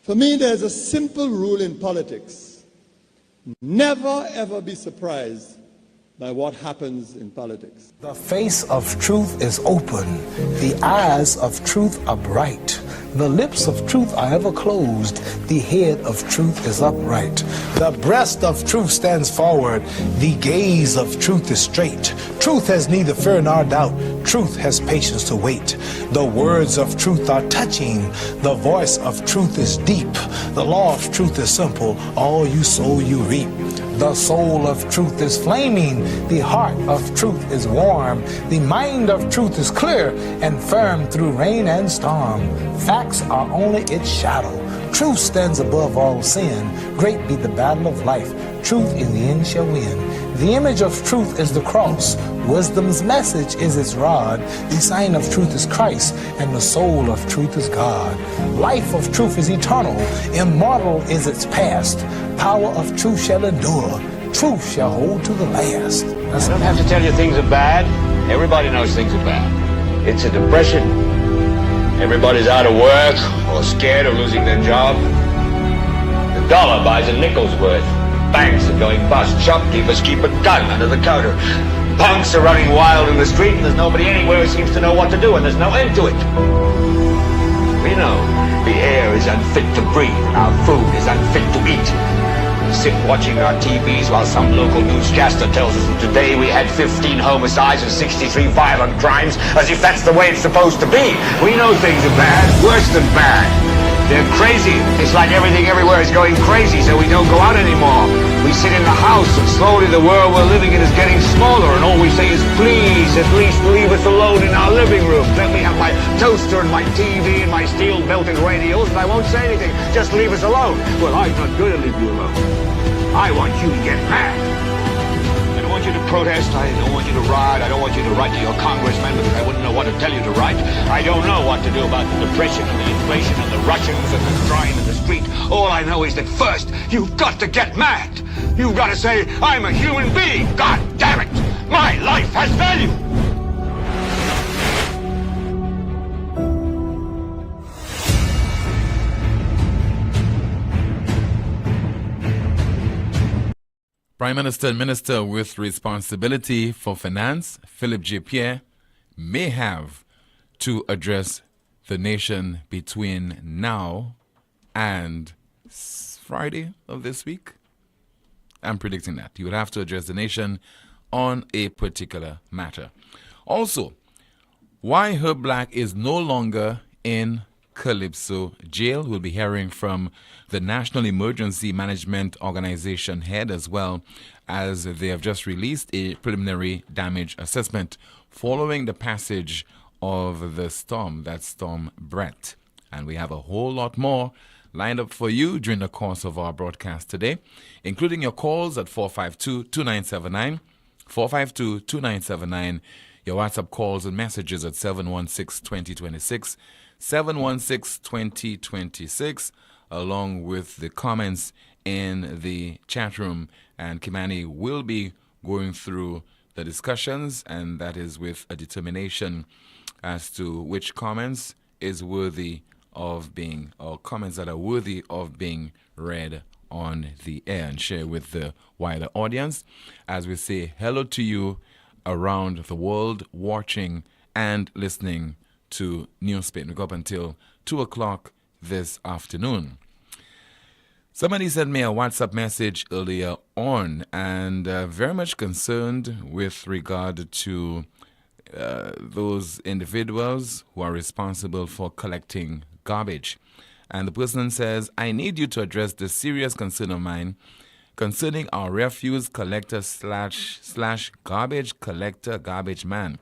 For me, there's a simple rule in politics. Never, ever be surprised by what happens in politics. The face of truth is open. The eyes of truth are bright. The lips of truth are ever closed. The head of truth is upright. The breast of truth stands forward. The gaze of truth is straight. Truth has neither fear nor doubt. Truth has patience to wait. The words of truth are touching. The voice of truth is deep. The law of truth is simple. All you sow, you reap. The soul of truth is flaming. The heart of truth is warm. The mind of truth is clear and firm through rain and storm. Facts are only its shadow. Truth stands above all sin. Great be the battle of life. Truth in the end shall win. The image of truth is the cross. Wisdom's message is its rod. The sign of truth is Christ, and the soul of truth is God. Life of truth is eternal. Immortal is its past. Power of truth shall endure. Truth shall hold to the last. I don't have to tell you things are bad. Everybody knows things are bad. It's a depression. Everybody's out of work or scared of losing their job. The dollar buys a nickel's worth. Banks are going bust. Shopkeepers keep a gun under the counter. Punks are running wild in the street, and there's nobody anywhere who seems to know what to do, and there's no end to it. We know the air is unfit to breathe, and our food is unfit to eat. We sit watching our TVs while some local newscaster tells us that today we had 15 homicides and 63 violent crimes, as if that's the way it's supposed to be. We know things are bad, worse than bad. They're crazy. It's like everything everywhere is going crazy, so we don't go out anymore. We sit in the house, and slowly the world we're living in is getting smaller, and all we say is, please, at least leave us alone in our living room. Let me have my toaster and my TV and my steel-belted radios, and I won't say anything. Just leave us alone. Well, I'm not going to leave you alone. I want you to get mad. I don't want you to protest. I don't want you to riot. I don't want you to write to your congressman because I wouldn't know what to tell you to write. I don't know what to do about the depression and the inflation and the Russians and the crime in the street. All I know is that first, you've got to get mad. You've got to say, I'm a human being. God damn it. My life has value. Prime Minister and Minister with responsibility for finance, Philip J. Pierre, may have to address the nation between now and Friday of this week. I'm predicting that. He would have to address the nation on a particular matter. Also, why Herb Black is no longer in Calypso jail. We'll be hearing from the National Emergency Management Organization head, as well as they have just released a preliminary damage assessment following the passage of the storm, that Storm Brett. And we have a whole lot more lined up for you during the course of our broadcast today, including your calls at 452-2979, 452-2979, your WhatsApp calls and messages at 716-2026, 716-2026, along with the comments in the chat room. And Kimani will be going through the discussions, and that is with a determination as to which comments is worthy of being, or comments that are worthy of being read on the air and share with the wider audience as we say hello to you around the world watching and listening to NewsSpin. We go up until 2 o'clock this afternoon. Somebody sent me a WhatsApp message earlier on, and very much concerned with regard to those individuals who are responsible for collecting garbage. And the person says, I need you to address the serious concern of mine concerning our refuse collector slash garbage collector, garbage man.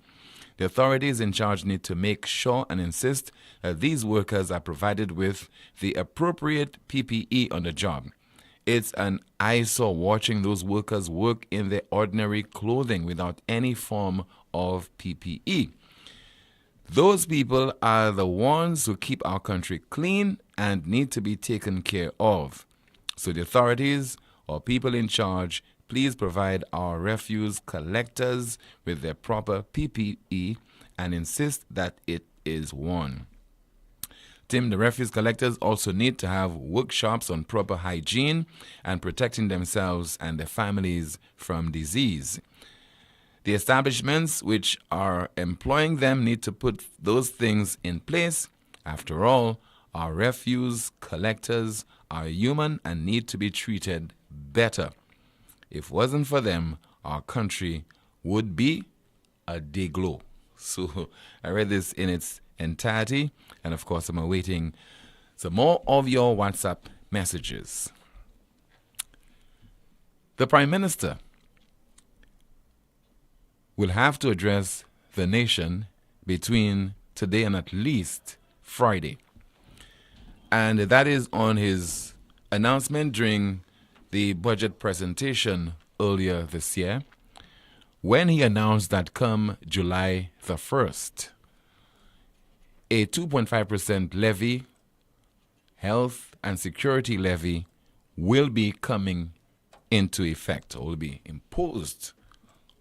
The authorities in charge need to make sure and insist that these workers are provided with the appropriate PPE on the job. It's an eyesore watching those workers work in their ordinary clothing without any form of PPE. Those people are the ones who keep our country clean and need to be taken care of. So the authorities or people in charge, please provide our refuse collectors with their proper PPE and insist that it is worn. Tim, the refuse collectors also need to have workshops on proper hygiene and protecting themselves and their families from disease. The establishments which are employing them need to put those things in place. After all, our refuse collectors are human and need to be treated better. If it wasn't for them, our country would be a day-glow. So I read this in its entirety, and of course I'm awaiting some more of your WhatsApp messages. The Prime Minister will have to address the nation between today and at least Friday. And that is on his announcement during the budget presentation earlier this year, when he announced that come July the 1st, a 2.5% levy, health and security levy, will be coming into effect, or will be imposed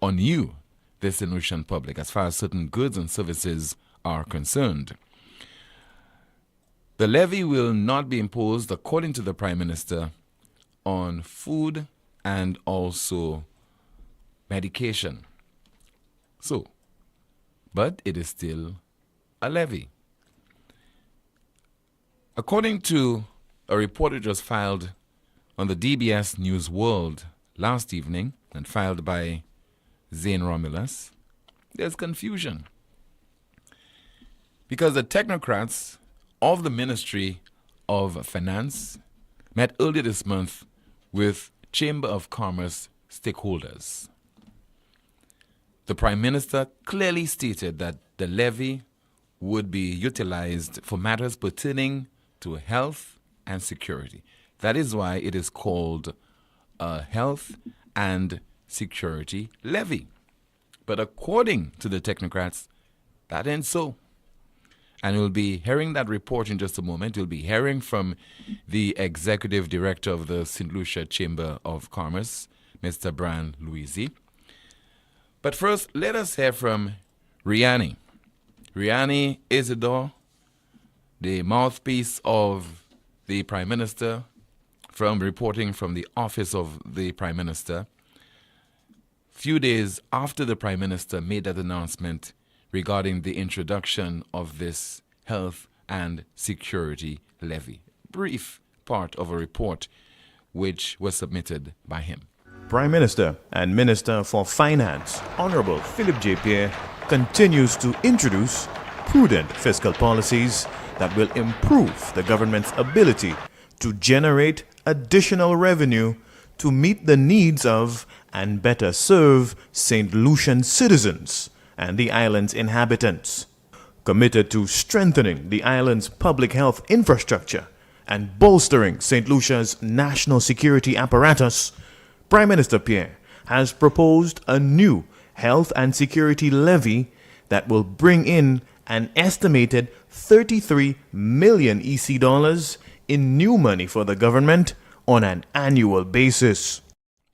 on you, the St. Lucian public, as far as certain goods and services are concerned. The levy will not be imposed, according to the Prime Minister, on food and also medication. So, but it is still a levy. According to a report that was filed on the DBS News World last evening and filed by Zane Romulus, there's confusion. Because the technocrats of the Ministry of Finance met earlier this month with Chamber of Commerce stakeholders. The Prime Minister clearly stated that the levy would be utilized for matters pertaining to health and security. That is why it is called a health and security levy. But according to the technocrats, that ain't so. And we'll be hearing that report in just a moment. We'll be hearing from the Executive Director of the St. Lucia Chamber of Commerce, Mr. Brian Louisi. But first, let us hear from Riani. Riani Isidore, the mouthpiece of the Prime Minister, from reporting from the office of the Prime Minister, few days after the Prime Minister made that announcement regarding the introduction of this health and security levy. Brief part of a report which was submitted by him. Prime Minister and Minister for Finance, Honorable Philip J. Pierre, continues to introduce prudent fiscal policies that will improve the government's ability to generate additional revenue to meet the needs of and better serve St. Lucian citizens and the island's inhabitants. Committed to strengthening the island's public health infrastructure and bolstering St. Lucia's national security apparatus, Prime Minister Pierre has proposed a new health and security levy that will bring in an estimated 33 million EC dollars in new money for the government on an annual basis.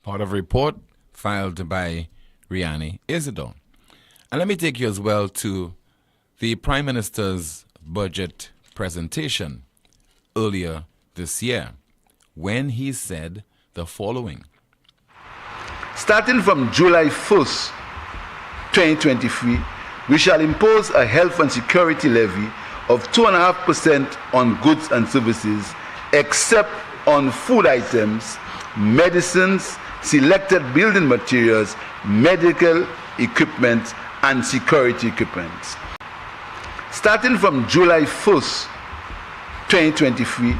Part of a report filed by Riani Isidore. And let me take you as well to the Prime Minister's budget presentation earlier this year, when he said the following. Starting from July 1st, 2023, we shall impose a health and security levy of 2.5% on goods and services, except on food items, medicines, selected building materials, medical equipment, and security equipment. Starting from July 1st, 2023,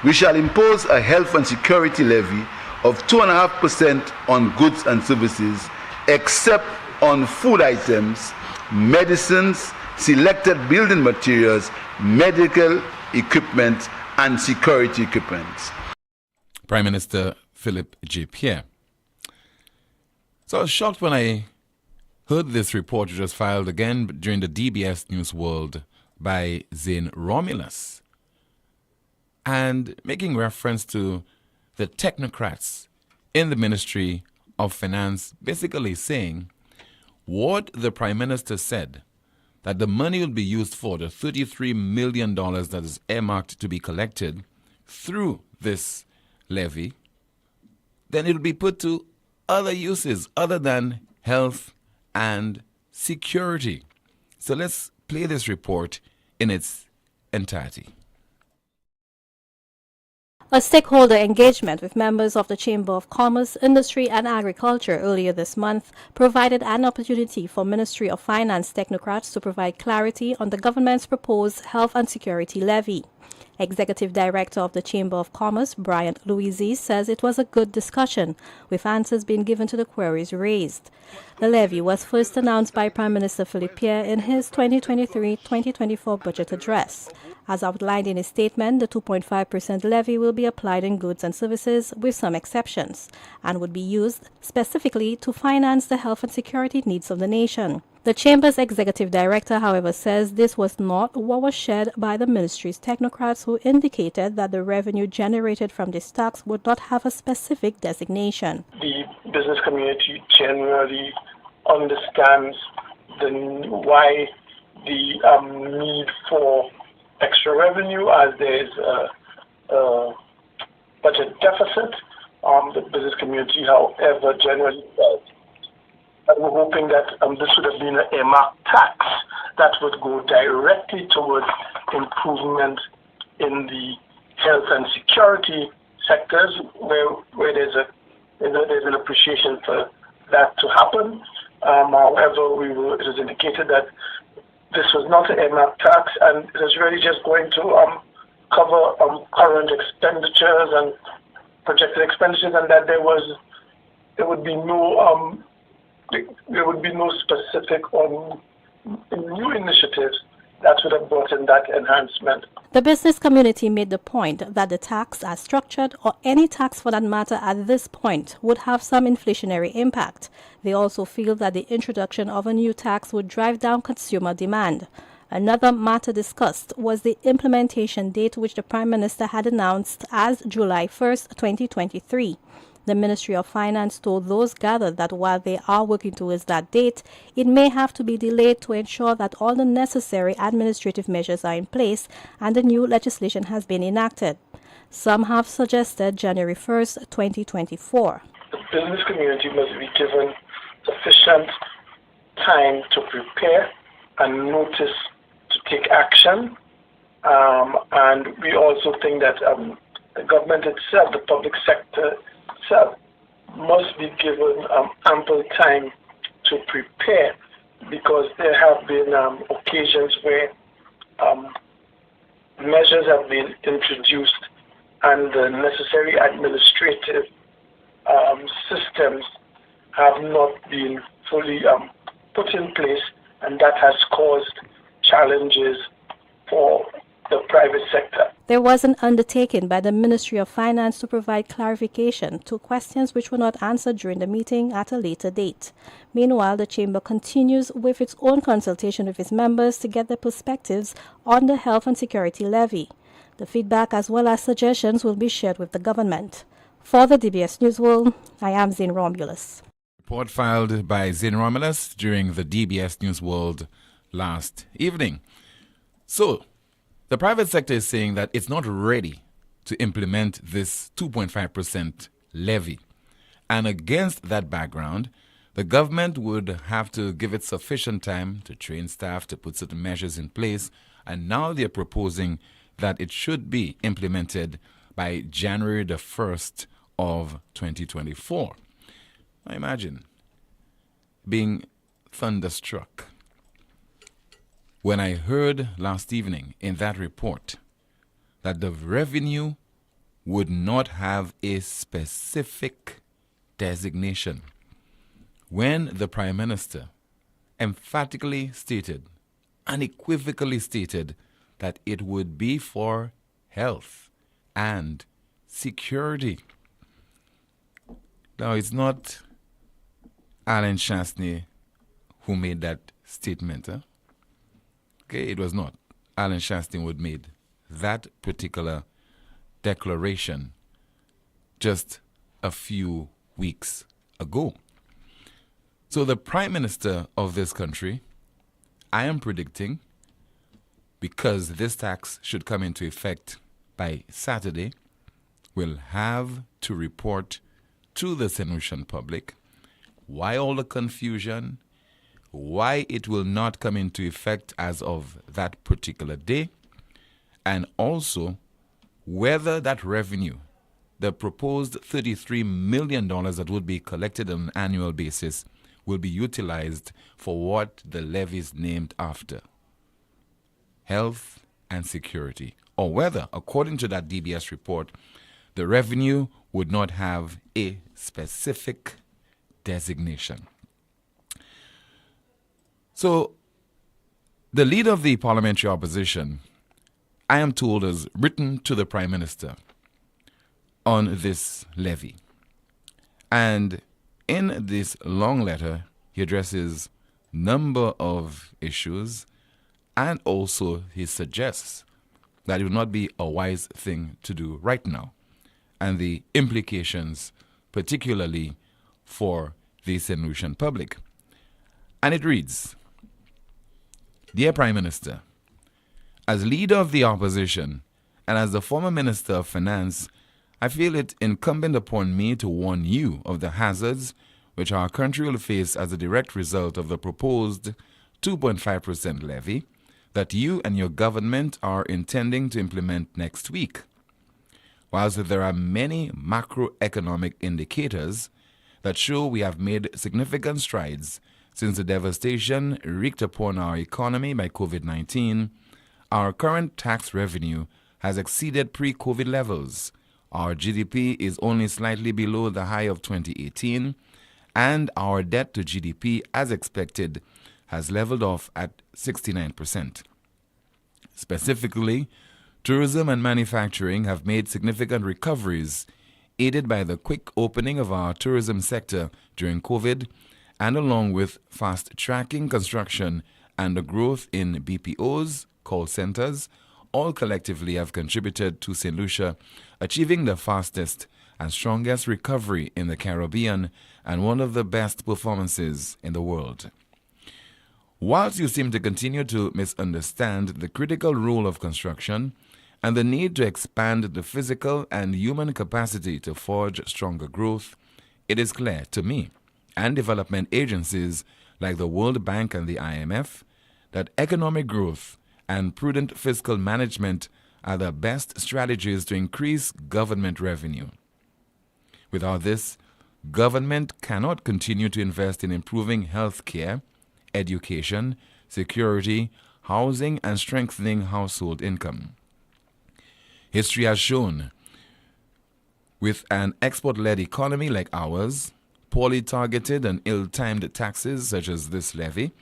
we shall impose a health and security levy of 2.5% on goods and services, except on food items, medicines, selected building materials, medical equipment, and security equipment. Prime Minister Philip J. Pierre. So I was shocked when I heard this report, which was filed again during the DBS News World by Zane Romulus, and making reference to the technocrats in the Ministry of Finance, basically saying what the Prime Minister said, that the money will be used for, the $33 million that is earmarked to be collected through this levy, then it will be put to other uses other than health and security. So let's play this report in its entirety. A stakeholder engagement with members of the Chamber of Commerce, Industry and Agriculture earlier this month provided an opportunity for Ministry of Finance technocrats to provide clarity on the government's proposed health and security levy. Executive Director of the Chamber of Commerce, Brian Louisi, says it was a good discussion, with answers being given to the queries raised. The levy was first announced by Prime Minister Philippe Pierre in his 2023-2024 budget address. As outlined in his statement, the 2.5% levy will be applied in goods and services, with some exceptions, and would be used specifically to finance the health and security needs of the nation. The Chamber's Executive Director, however, says this was not what was shared by the ministry's technocrats, who indicated that the revenue generated from this tax would not have a specific designation. The business community generally understands why the need for extra revenue, as there is a budget deficit. The business community, however, generally does. And we're hoping that this would have been an earmarked tax that would go directly towards improvement in the health and security sectors, where there's an appreciation for that to happen. However, it was indicated that this was not an earmarked tax, and it is really just going to cover current expenditures and projected expenditures, and that there would be no specific new initiatives that would have brought in that enhancement. The business community made the point that the tax, as structured, or any tax for that matter at this point, would have some inflationary impact. They also feel that the introduction of a new tax would drive down consumer demand. Another matter discussed was the implementation date, which the Prime Minister had announced as July 1st, 2023. The Ministry of Finance told those gathered that while they are working towards that date, it may have to be delayed to ensure that all the necessary administrative measures are in place and the new legislation has been enacted. Some have suggested January 1st, 2024. The business community must be given sufficient time to prepare and notice to take action. And we also think that the government itself, the public sector itself, must be given ample time to prepare, because there have been occasions where measures have been introduced and the necessary administrative systems have not been fully put in place, and that has caused challenges for the private sector. There was an undertaking by the Ministry of Finance to provide clarification to questions which were not answered during the meeting at a later date. Meanwhile, the Chamber continues with its own consultation with its members to get their perspectives on the health and security levy. The feedback as well as suggestions will be shared with the government. For the DBS News World, I am Zane Romulus. Report filed by Zane Romulus during the DBS News World last evening. So, the private sector is saying that it's not ready to implement this 2.5% levy. And against that background, the government would have to give it sufficient time to train staff, to put certain measures in place. And now they're proposing that it should be implemented by January the 1st of 2024. Now imagine being thunderstruck when I heard last evening in that report that the revenue would not have a specific designation, when the Prime Minister emphatically stated, unequivocally stated, that it would be for health and security. Now, it's not Alan Shastney who made that statement, Okay, it was not. Alan Shastney would made that particular declaration just a few weeks ago. So the Prime Minister of this country I am predicting, because this tax should come into effect by Saturday, will have to report to the St. Lucian public why all the confusion, why it will not come into effect as of that particular day, and also whether that revenue, the proposed $33 million that would be collected on an annual basis, will be utilized for what the levy is named after: health and security. Or whether, according to that DBS report, the revenue would not have a specific designation. So, the leader of the parliamentary opposition, I am told, has written to the Prime Minister on this levy. And in this long letter, he addresses a number of issues, and also he suggests that it would not be a wise thing to do right now, and the implications, particularly for the St. Lucian public. And it reads, "Dear Prime Minister, as leader of the opposition and as the former Minister of Finance, I feel it incumbent upon me to warn you of the hazards which our country will face as a direct result of the proposed 2.5% levy that you and your government are intending to implement next week. Whilst there are many macroeconomic indicators that show we have made significant strides since the devastation wreaked upon our economy by COVID-19, our current tax revenue has exceeded pre-COVID levels. Our GDP is only slightly below the high of 2018, and our debt to GDP, as expected, has leveled off at 69%. Specifically, tourism and manufacturing have made significant recoveries, aided by the quick opening of our tourism sector during COVID, and along with fast-tracking construction and the growth in BPOs, call centers, all collectively have contributed to St. Lucia achieving the fastest and strongest recovery in the Caribbean and one of the best performances in the world. Whilst you seem to continue to misunderstand the critical role of construction and the need to expand the physical and human capacity to forge stronger growth, it is clear to me and development agencies like the World Bank and the IMF that economic growth and prudent fiscal management are the best strategies to increase government revenue. Without this, government cannot continue to invest in improving health care, education, security, housing, and strengthening household income. History has shown, with an export-led economy like ours, poorly targeted and ill-timed taxes such as this levy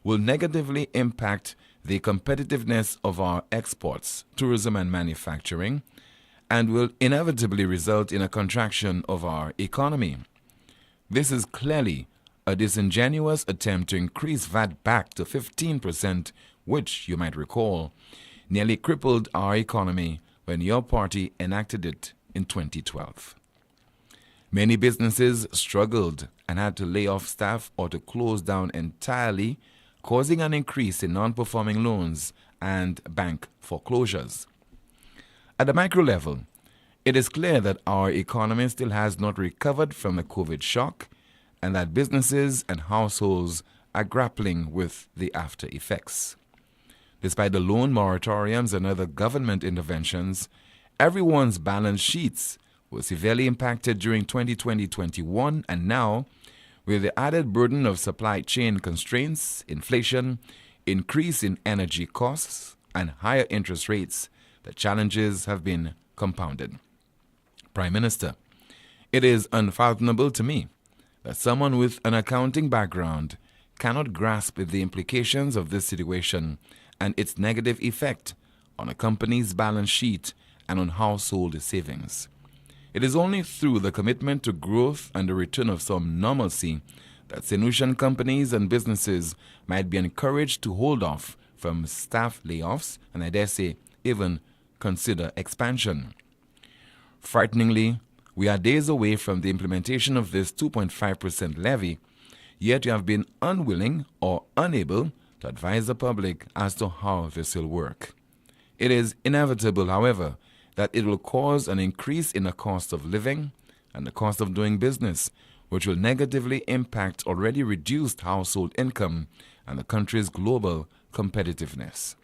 will negatively impact the competitiveness of our exports, tourism and manufacturing, and will inevitably result in a contraction of our economy. This is clearly a disingenuous attempt to increase VAT back to 15%, which, you might recall, nearly crippled our economy when your party enacted it in 2012. Many businesses struggled and had to lay off staff or to close down entirely, causing an increase in non-performing loans and bank foreclosures. At the micro level, it is clear that our economy still has not recovered from the COVID shock and that businesses and households are grappling with the after effects. Despite the loan moratoriums and other government interventions, everyone's balance sheets were severely impacted during 2020-21, and now, with the added burden of supply chain constraints, inflation, increase in energy costs, and higher interest rates, the challenges have been compounded. Prime Minister, it is unfathomable to me that someone with an accounting background cannot grasp the implications of this situation and its negative effect on a company's balance sheet and on household savings. It is only through the commitment to growth and the return of some normalcy that St. Lucian companies and businesses might be encouraged to hold off from staff layoffs and, I dare say, even consider expansion. Frighteningly, we are days away from the implementation of this 2.5% levy, yet you have been unwilling or unable to to advise the public as to how this will work. It is inevitable, however, that it will cause an increase in the cost of living and the cost of doing business, which will negatively impact already reduced household income and the country's global competitiveness.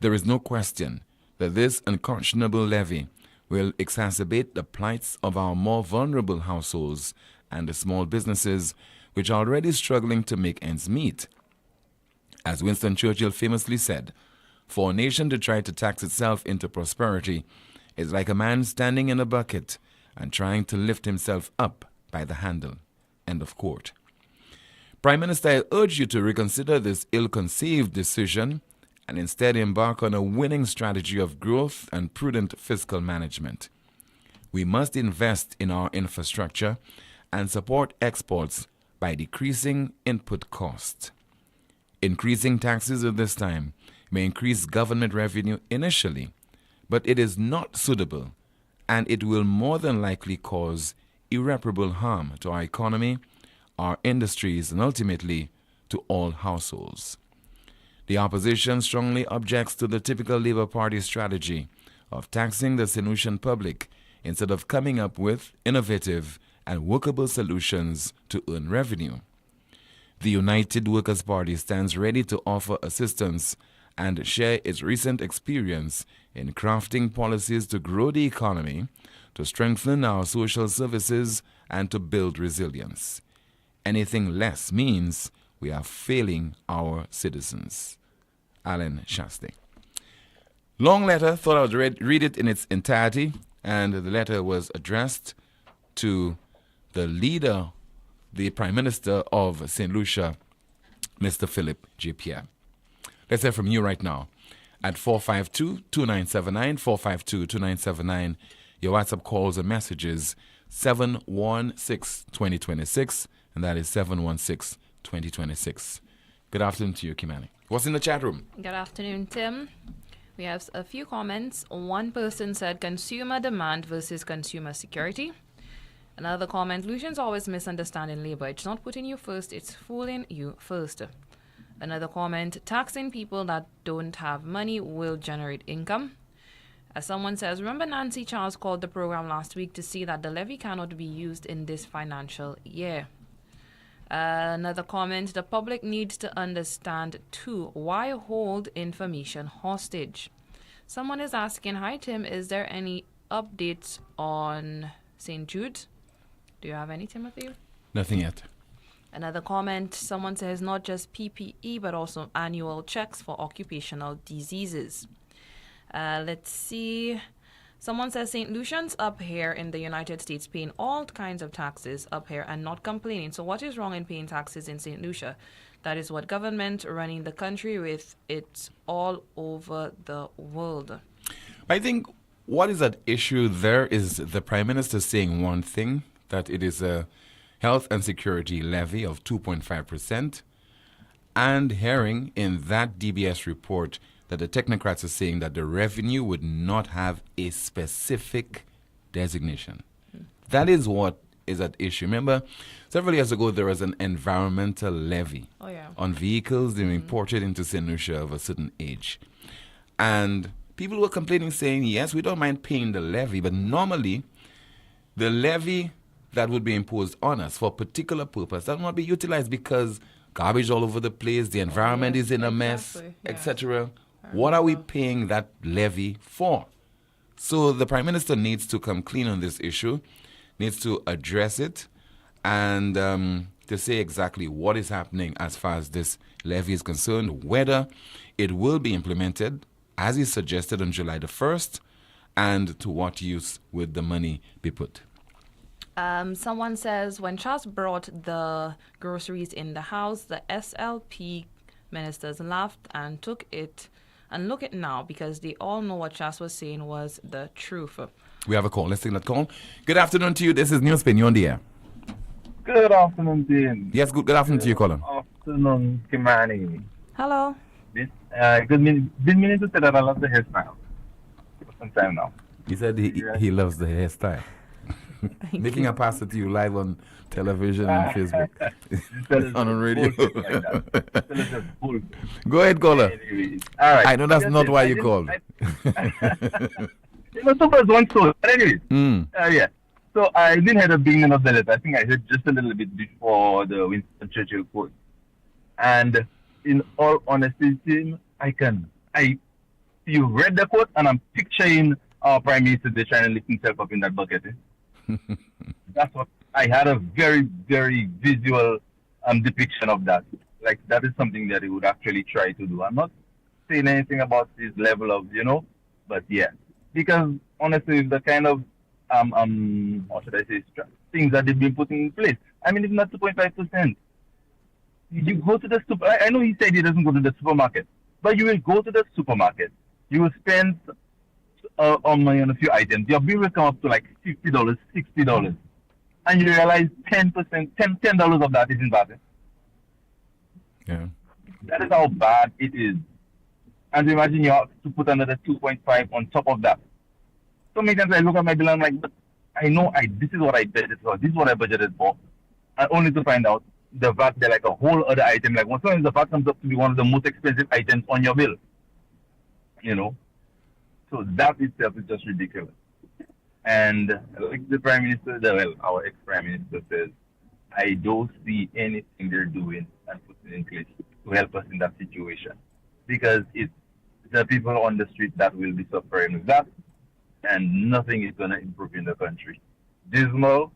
There is no question that this unconscionable levy will exacerbate the plights of our more vulnerable households and the small businesses which are already struggling to make ends meet. As Winston Churchill famously said, for a nation to try to tax itself into prosperity is like a man standing in a bucket and trying to lift himself up by the handle. End of quote. Prime Minister, I urge you to reconsider this ill-conceived decision and instead embark on a winning strategy of growth and prudent fiscal management. We must invest in our infrastructure and support exports by decreasing input costs. Increasing taxes at this time may increase government revenue initially, but it is not suitable, and it will more than likely cause irreparable harm to our economy, our industries, and ultimately to all households. The opposition strongly objects to the typical Labour Party strategy of taxing the St. Lucian public instead of coming up with innovative and workable solutions to earn revenue. The United Workers' Party stands ready to offer assistance and share its recent experience in crafting policies to grow the economy, to strengthen our social services, and to build resilience. Anything less means we are failing our citizens. Alan Shasti. Long letter, thought I would read it in its entirety, and the letter was addressed to the leader, the Prime Minister of St. Lucia, Mr. Philip J. Pierre. Let's hear from you right now at 452-2979, 452-2979. Your WhatsApp calls and messages 716-2026, and that is 716-2026. Good afternoon to you, Kimani. What's in the chat room? Good afternoon, Tim. We have a few comments. One person said consumer demand versus consumer security. Another comment, Lucians always misunderstanding labor. It's not putting you first, it's fooling you first. Another comment, taxing people that don't have money will generate income. As someone says, remember Nancy Charles called the program last week to see that the levy cannot be used in this financial year. Another comment, the public needs to understand too, why hold information hostage? Someone is asking, hi Tim, is there any updates on St. Jude? Do you have any, Timothy? Nothing yet. Another comment, someone says not just PPE but also annual checks for occupational diseases. Let's see. Someone says St. Lucians up here in the United States paying all kinds of taxes up here and not complaining. So what is wrong in paying taxes in St. Lucia? That is what government running the country with. It's all over the world. I think what is at issue there is the Prime Minister saying one thing, that it is a health and security levy of 2.5%, and hearing in that DBS report that the technocrats are saying that the revenue would not have a specific designation. That is what is at issue. Remember, several years ago, there was an environmental levy on vehicles that were imported into St. Lucia of a certain age. And people were complaining, saying, yes, we don't mind paying the levy, but normally the levy that would be imposed on us for a particular purpose that will not be utilized because garbage all over the place, the environment is in a mess, etc. What are we paying that levy for? So the Prime Minister needs to come clean on this issue, needs to address it, and to say exactly what is happening as far as this levy is concerned, whether it will be implemented as is suggested on July the 1st, and to what use would the money be put. Someone says, when Charles brought the groceries in the house, the SLP ministers laughed and took it. And look at now, because they all know what Charles was saying was the truth. We have a call. Let's take that call. Good afternoon to you. This is NewsSpin. You're on the air. Good afternoon, Dean. Yes, good afternoon to you, Colin. Good afternoon, Kimani. Hello. Been meaning to say that I love the hairstyle for some time now. He said he loves the hairstyle. Making a pass at you live on television and Facebook. On radio. Go ahead, caller. Anyways, all right. I know that's not why you called. It was super one soul. But anyways, yeah. So I didn't hear the beginning of the letter. I think I heard just a little bit before the Winston Churchill quote. And in all honesty, Tim, you read the quote, and I'm picturing our Prime Minister there trying to lift himself up in that bucket. That's what I had, a very, very visual depiction of that. Like, that is something that he would actually try to do. I'm not saying anything about his level of, but yeah. Because honestly, the kind of how should I say, things that they've been putting in place. I mean, it's not 2.5%. You go to the super. I know he said he doesn't go to the supermarket, but you will go to the supermarket. You will spend money on a few items. Your bill will come up to like $50, $60, and you realize $10 of that is in VAT. Yeah, that is how bad it is. And imagine you have to put another 2.5 on top of that. So many times I look at my bill and I'm like, but I know this is what I budgeted for. This is what I budgeted for. And only to find out the VAT, they're like a whole other item. Like sometimes the VAT comes up to be one of the most expensive items on your bill. So that itself is just ridiculous. And like the Prime Minister, our ex-Prime Minister says, I don't see anything they're doing and putting in place to help us in that situation. Because it's the people on the street that will be suffering with that, and nothing is going to improve in the country. Dismal,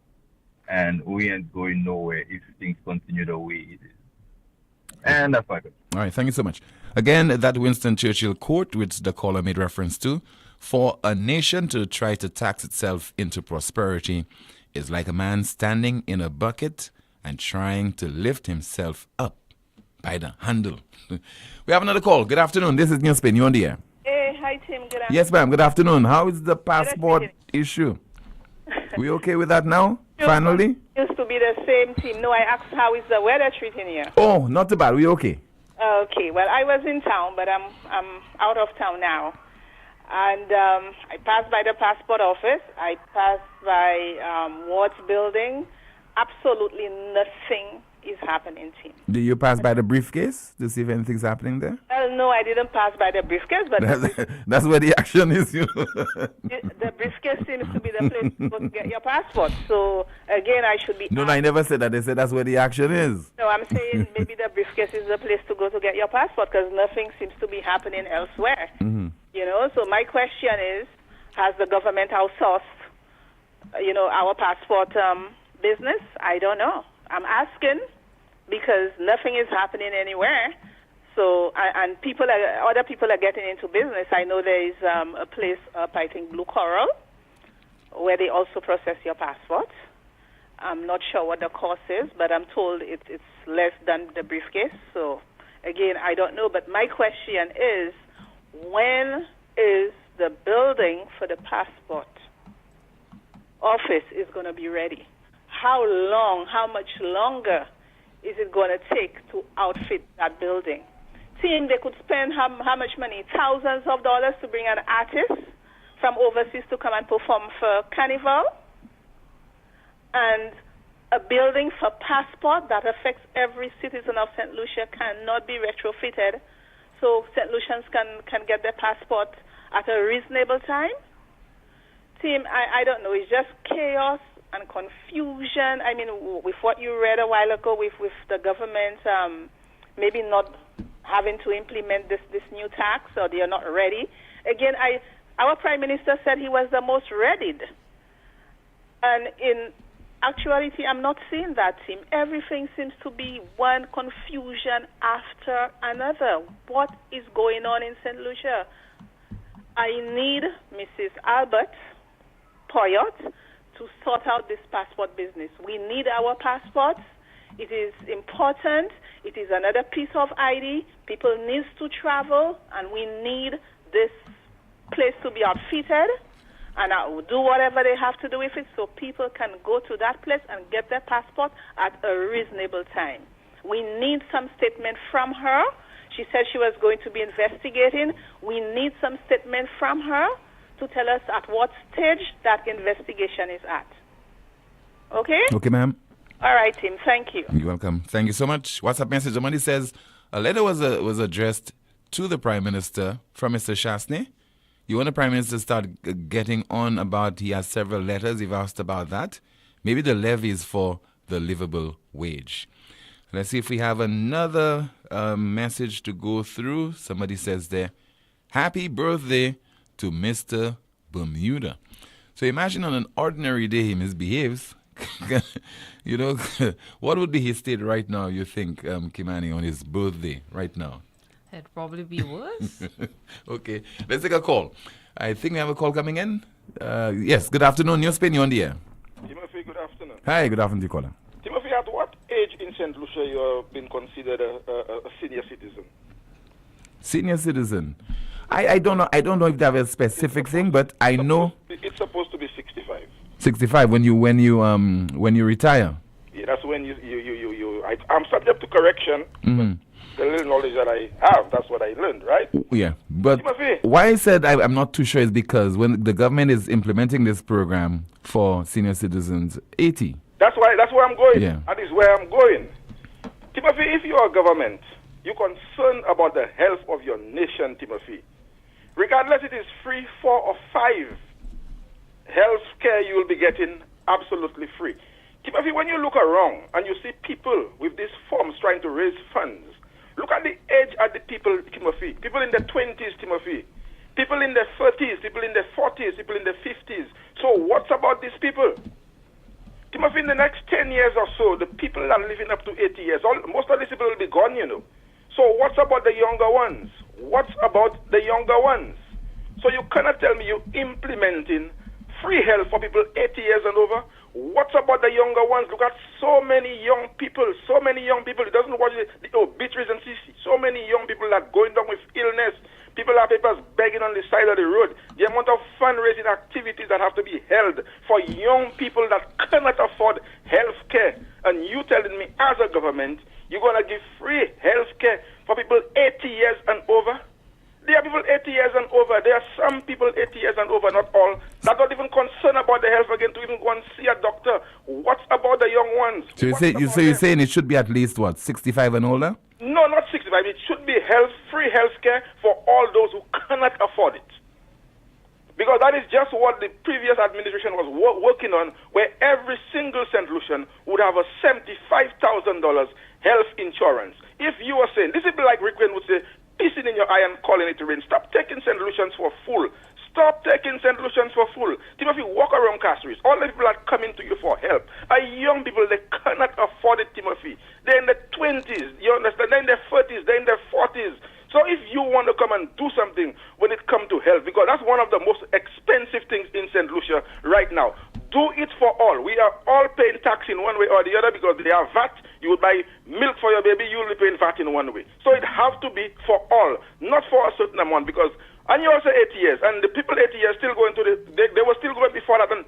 and we ain't going nowhere if things continue the way it is. And that's my question. All right, thank you so much. Again, that Winston Churchill quote, which the caller made reference to, for a nation to try to tax itself into prosperity is like a man standing in a bucket and trying to lift himself up by the handle. We have another call. Good afternoon. This is NewsSpin. You on the air? Hey, hi Tim. Good afternoon. Yes, ma'am. Good afternoon. How is the passport issue? We okay with that now? Finally? Used to be the same team. No, I asked how is the weather treating you? Oh, not too bad. We okay? Okay. Well, I was in town, but I'm out of town now. And I passed by the passport office. I passed by Ward's building. Absolutely nothing is happening, Tim. Do you pass by the briefcase to see if anything's happening there? Well, no, I didn't pass by the briefcase, but that's where the action is. The briefcase seems to be the place to go to get your passport. So, again, I should be... No, I never said that. They said that's where the action is. No, I'm saying maybe the briefcase is the place to go to get your passport because nothing seems to be happening elsewhere. Mm-hmm. So my question is, has the government outsourced, our passport business? I don't know. I'm asking because nothing is happening anywhere. So, and other people are getting into business. I know there is a place up, I think, Blue Coral, where they also process your passport. I'm not sure what the cost is, but I'm told it's less than the briefcase. So, again, I don't know. But my question is, when is the building for the passport office is going to be ready? How much longer is it going to take to outfit that building? Team, they could spend how much money? Thousands of dollars to bring an artist from overseas to come and perform for Carnival? And a building for passport that affects every citizen of St. Lucia cannot be retrofitted so St. Lucians can get their passport at a reasonable time? Team, I don't know. It's just chaos and confusion. I mean, with what you read a while ago with the government maybe not having to implement this new tax, or they are not ready. Again, our Prime Minister said he was the most readied. And in actuality, I'm not seeing that, Team. Everything seems to be one confusion after another. What is going on in St. Lucia? I need Mrs. Albert Poyot to sort out this passport business. We need our passports. It is important. It is another piece of ID. People need to travel, and we need this place to be outfitted. And I will do whatever they have to do with it so people can go to that place and get their passport at a reasonable time. We need some statement from her. She said she was going to be investigating. We need some statement from her to tell us at what stage that investigation is at. Okay? Okay, ma'am. All right, Tim. Thank you. You're welcome. Thank you so much. WhatsApp message. Somebody says a letter was addressed to the Prime Minister from Mr. Shastney. You want the Prime Minister to start getting on about, he has several letters, you've asked about that. Maybe the levies for the livable wage. Let's see if we have another message to go through. Somebody says there, happy birthday to Mr. Bermuda. So imagine on an ordinary day he misbehaves. You know, what would be his state right now, you think, Kimani, on his birthday right now? It'd probably be worse. Okay, let's take a call. I think we have a call coming in. Yes, good afternoon. NewsSpin, you're on the air. Timothy, good afternoon. Hi, good afternoon to you, caller. Timothy, at what age in St. Lucia you have been considered a senior citizen? Senior citizen. I don't know. I don't know if they have a specific thing, but I know It's supposed to be 65. 65 when you retire. Yeah, that's when I'm subject to correction. Mm-hmm. The little knowledge that I have, that's what I learned, right? Yeah, but Timothy. why I said I'm not too sure is because when the government is implementing this program for senior citizens, 80. That's where I'm going. Yeah. That is where I'm going. Timothy, if you are government, you're concerned about the health of your nation, Timothy. Regardless it is 3, 4, or 5, health care you will be getting absolutely free. Timothy, when you look around and you see people with these forms trying to raise funds, look at the age of the people, Timothy. People in the 20s, Timothy. People in the 30s, people in the 40s, people in the 50s. So what's about these people? Timothy, in the next 10 years or so, the people that are living up to 80 years, most of these people will be gone, you know. So what's about the younger ones? What's about the younger ones? So you cannot tell me you're implementing free health for people 80 years and over. What's about the younger ones? Look at so many young people. It doesn't watch the obituaries and see so many young people that are going down with illness. People have papers begging on the side of the road. The amount of fundraising activities that have to be held for young people that cannot afford health care. And you telling me as a government, you're going to give free health care for people 80 years and over? There are people 80 years and over. There are some people 80 years and over, not all, that don't even concern about the health again to even go and see a doctor. What's about the young ones? So you're saying it should be at least, what, 65 and older? No, not 65. It should be free health care for all those who cannot afford it. Because that is just what the previous administration was working on, where every single St. Lucian would have a $75,000 health insurance. If you were saying, this would be like Rick Wayne would say, pissing in your eye and calling it rain. Stop taking St. Lucians for full. Stop taking St. Lucians for full. Timothy, walk around Castries. All the people that are coming to you for help are young people. They cannot afford it, Timothy. They're in the 20s, you understand? They're in their 30s, they're in their 40s. So if you want to come and do something when it comes to health, because that's one of the most expensive things in St. Lucia right now, do it for all. We are all paying tax in one way or the other because they are VAT. You would buy milk for your baby, you will be paying VAT in one way. So it has to be for all, not for a certain amount, because, and you also 80 years, and the people 80 years still going to they were still going before that, and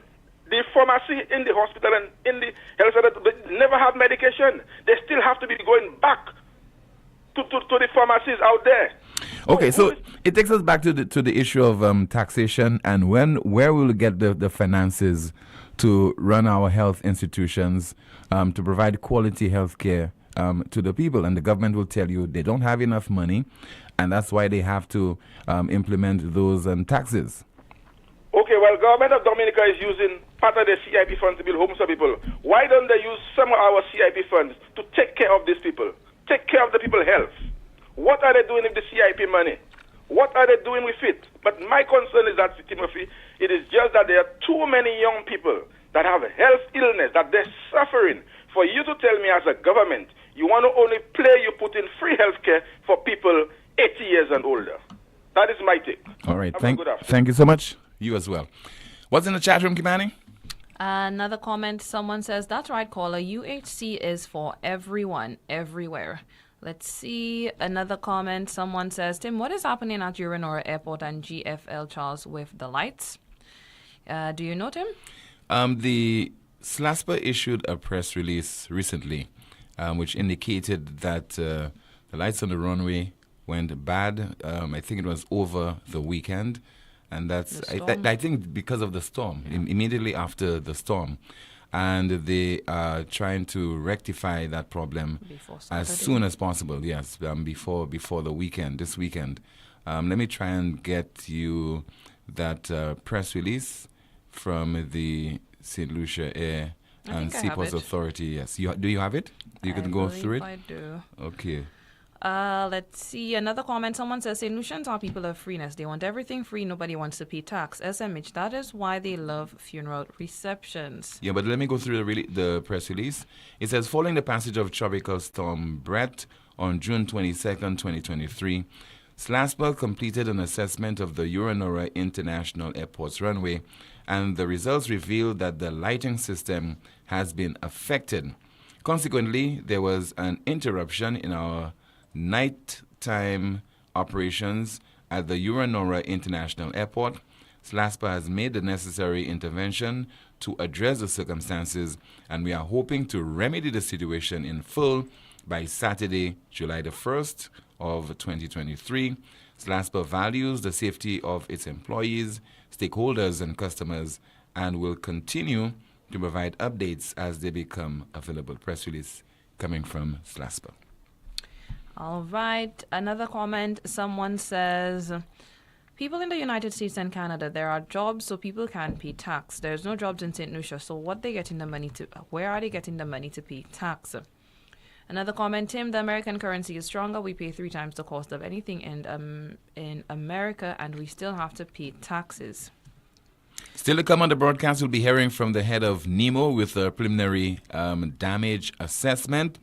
the pharmacy in the hospital and in the health center, they never have medication. They still have to be going back to the pharmacies out there. Okay, so it takes us back to the issue of taxation and where will we get the finances to run our health institutions, to provide quality health care to the people. And the government will tell you they don't have enough money, and that's why they have to implement those taxes. Okay, well, government of Dominica is using part of the CIP funds to build homes for people. Why don't they use some of our CIP funds to take care of these people? Take care of the people's health. What are they doing with the CIP money? What are they doing with it? But my concern is that, Timothy, it is just that there are too many young people that have health illness, that they're suffering. For you to tell me as a government, you want to only play, you put in free health care for people 80 years and older. That is my take. All right. Thank you so much. You as well. What's in the chat room, Kimani? Another comment, someone says, that's right, caller, UHC is for everyone, everywhere. Let's see, another comment, someone says, Tim, what is happening at Urinora Airport and GFL Charles with the lights? Do you know, Tim? The SLASPA issued a press release recently, which indicated that the lights on the runway went bad. I think it was over the weekend. And that's, I think, because of the storm, immediately after the storm. and they are trying to rectify that problem as soon as possible. Yes, before the weekend, this weekend. Let me try and get you that press release from the St. Lucia Air and Seaports Authority. Yes, do you have it? You can go through it. I do. Okay. Let's see. Another comment. Someone says St. Lucians are people of freeness. They want everything free. Nobody wants to pay tax. SMH. That is why they love funeral receptions. Yeah, but let me go through the press release. It says, following the passage of Tropical Storm Brett on June 22nd, 2023, SLASPA completed an assessment of the Uranora International Airport's runway, and the results revealed that the lighting system has been affected. Consequently, there was an interruption in our nighttime operations at the Uranora International Airport. SLASPA has made the necessary intervention to address the circumstances, and we are hoping to remedy the situation in full by Saturday, July the 1st of 2023. SLASPA values the safety of its employees, stakeholders, and customers, and will continue to provide updates as they become available. Press release coming from SLASPA. All right. Another comment. Someone says, people in the United States and Canada, there are jobs, so people can pay tax. There's no jobs in St. Lucia, so where are they getting the money to pay tax? Another comment, Tim, the American currency is stronger. We pay 3 times the cost of anything in America, and we still have to pay taxes. Still to come on the broadcast, we'll be hearing from the head of NEMO with a preliminary damage assessment.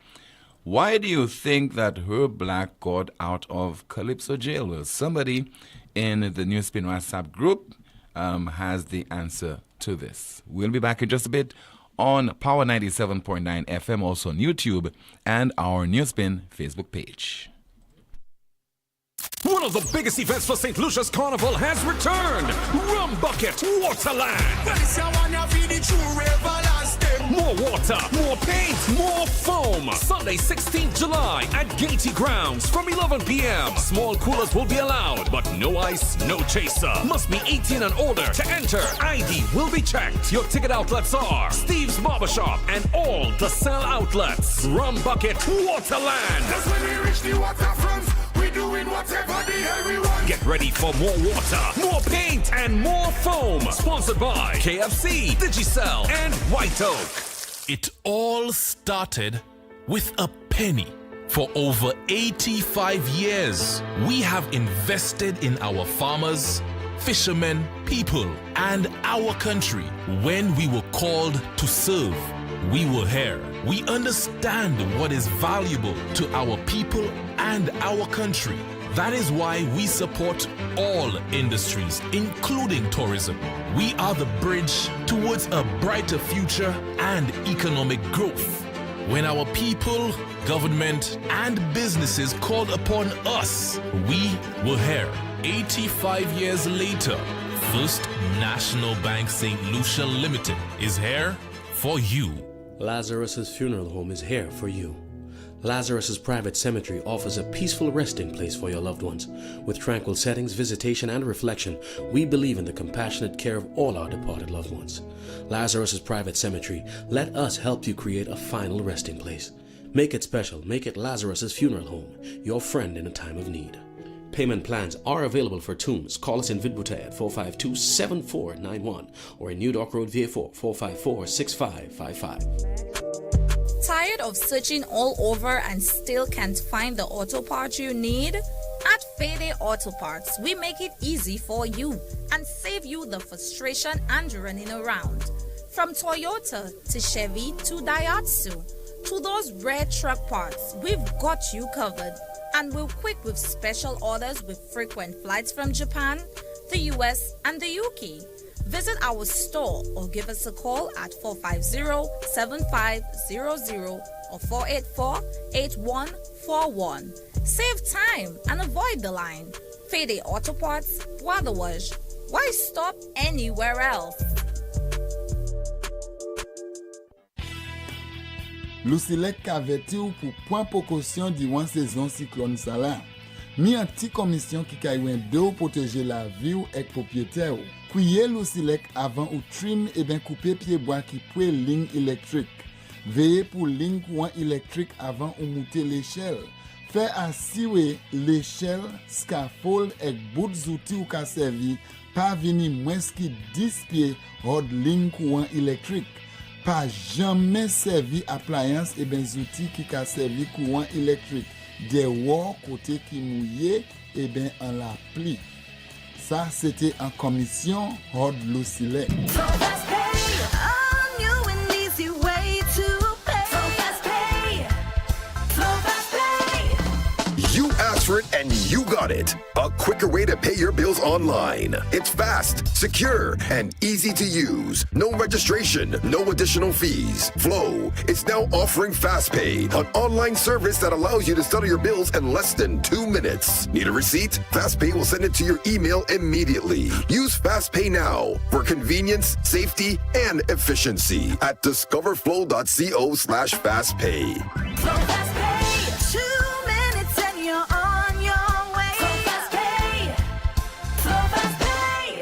Why do you think that Herb Black got out of Calypso jail? Well, somebody in the NewsSpin WhatsApp group has the answer to this. We'll be back in just a bit on Power 97.9 FM, also on YouTube, and our NewsSpin Facebook page. One of the biggest events for St. Lucia's Carnival has returned. Rum Bucket Waterland. More water, more paint, more foam. Sunday, 16th July at Gaiety Grounds from 11 p.m. Small coolers will be allowed, but no ice, no chaser. Must be 18 and older to enter. ID will be checked. Your ticket outlets are Steve's Barbershop and all the sell outlets. Rum Bucket Waterland. That's when we reach the waterfront. We doing whatever the hell we want. Get ready for more water, more paint, and more foam. Sponsored by KFC, Digicel, and White Oak. It all started with a penny. For over 85 years, we have invested in our farmers, fishermen, people, and our country. When we were called to serve, we were here. We understand what is valuable to our people and our country. That is why we support all industries, including tourism. We are the bridge towards a brighter future and economic growth. When our people, government, and businesses called upon us, we were here. 85 years later, First National Bank St. Lucia Limited is here for you. Lazarus's Funeral Home is here for you. Lazarus's Private Cemetery offers a peaceful resting place for your loved ones. With tranquil settings, visitation, and reflection, we believe in the compassionate care of all our departed loved ones. Lazarus's Private Cemetery, let us help you create a final resting place. Make it special. Make it Lazarus's Funeral Home, your friend in a time of need. Payment plans are available for tombs. Call us in Vidbuta at 452-7491 or in New Dock Road, VA4, 454-6555. Tired of searching all over and still can't find the auto parts you need? At Fede Auto Parts, we make it easy for you and save you the frustration and running around. From Toyota to Chevy to Daihatsu to those rare truck parts, we've got you covered. And we're quick with special orders with frequent flights from Japan, the US, and the UK. Visit our store or give us a call at 450-7500 or 484-8141. Save time and avoid the line. Fede Auto Parts, Wadawaj. Why stop anywhere else? Lucilec averti ou pour point précaution durant saison cyclone Salah. Mi an ti komisyon ki kaywen de ou protéger la vie ou ek propriétaire ou. Kouye l'osilek avant ou trim et ben couper pied bois qui pouet ligne électrique. Veillez pour ligne courant électrique avant ou monter l'échelle. Fait assurer l'échelle, scaffold et bout zouti ou ka servi pas venir moins qui 10 pieds hors ligne courant électrique. Pas jamais servi appliance et ben zouti qui ka servi courant électrique. Des wall côté qui mouillé et ben en la pli. Ça c'était en commission hors l'oscillet. You asked for it and you got it. A quicker way to pay your bills online. It's fast, secure, and easy to use. No registration, no additional fees. Flow is now offering FastPay, an online service that allows you to settle your bills in less than 2 minutes. Need a receipt? FastPay will send it to your email immediately. Use FastPay now for convenience, safety, and efficiency at discoverflow.co/fastpay.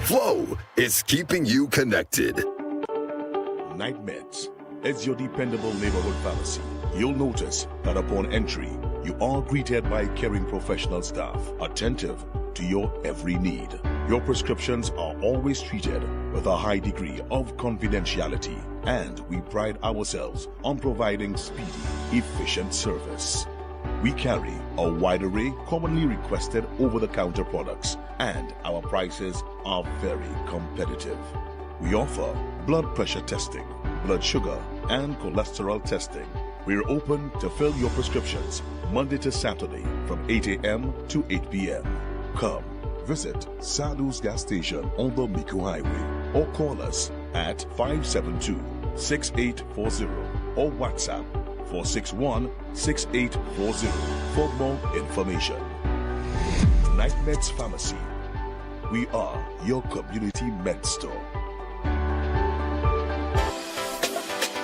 Flow is keeping you connected. Night Meds is your dependable neighborhood pharmacy. You'll notice that upon entry, you are greeted by caring professional staff, attentive to your every need. Your prescriptions are always treated with a high degree of confidentiality, and we pride ourselves on providing speedy, efficient service. We carry a wide array commonly requested over-the-counter products, and our prices are very competitive. We offer blood pressure testing, blood sugar, and cholesterol testing. We're open to fill your prescriptions Monday to Saturday from 8 a.m. to 8 p.m. Come visit Sadu's gas station on the Miku Highway or call us at 572-6840 or WhatsApp 461-6840 for more information. Night Meds Pharmacy. We are your community med store.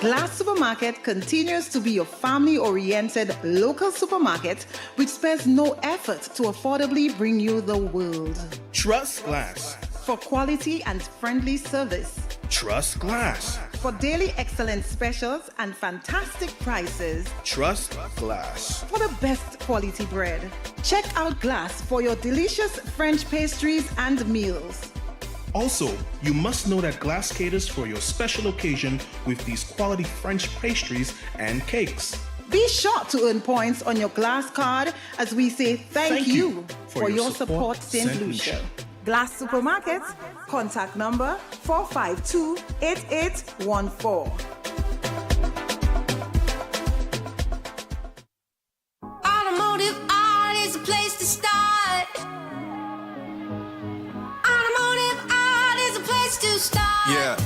Glass Supermarket continues to be your family-oriented local supermarket which spares no effort to affordably bring you the world. Trust Glass. For quality and friendly service. Trust Glass. For daily excellent specials and fantastic prices. Trust Glass. For the best quality bread. Check out Glass for your delicious French pastries and meals. Also, you must know that Glass caters for your special occasion with these quality French pastries and cakes. Be sure to earn points on your Glass card as we say thank you for your support, St. Lucia. Glass Supermarket, contact number 452-8814. Automotive art is a place to start. Automotive art is a place to start. Yeah,